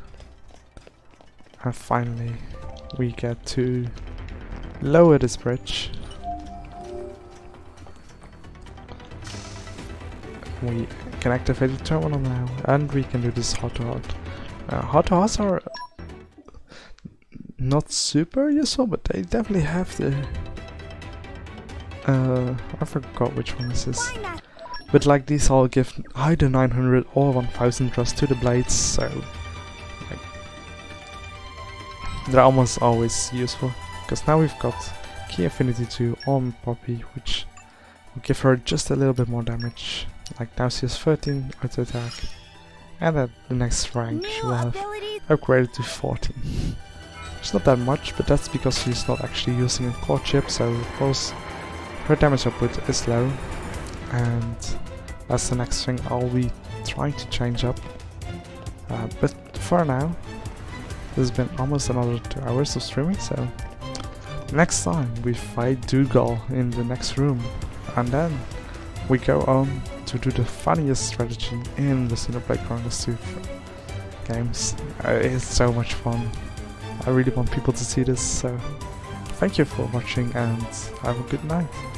and finally we get to lower this bridge. We can activate the terminal now, and we can do this heart-to-heart. Heart-to-hearts are not super useful, but they definitely have the... I forgot which one this is. But like these all give either 900 or 1000 trust to the blades, so like, they're almost always useful. Because now we've got key affinity to on Poppy, which will give her just a little bit more damage. Like now she has 13 auto attack, and at the next rank she will have upgraded to 14. It's not that much, but that's because she's not actually using a core chip, so of course her damage output is low, and that's the next thing I'll be trying to change up. But for now, this has been almost another 2 hours of streaming, so next time we fight Dougal in the next room, and then we go on to do the funniest strategy in the Xenoblade Chronicles 2 games. It's so much fun. I really want people to see this, so thank you for watching and have a good night.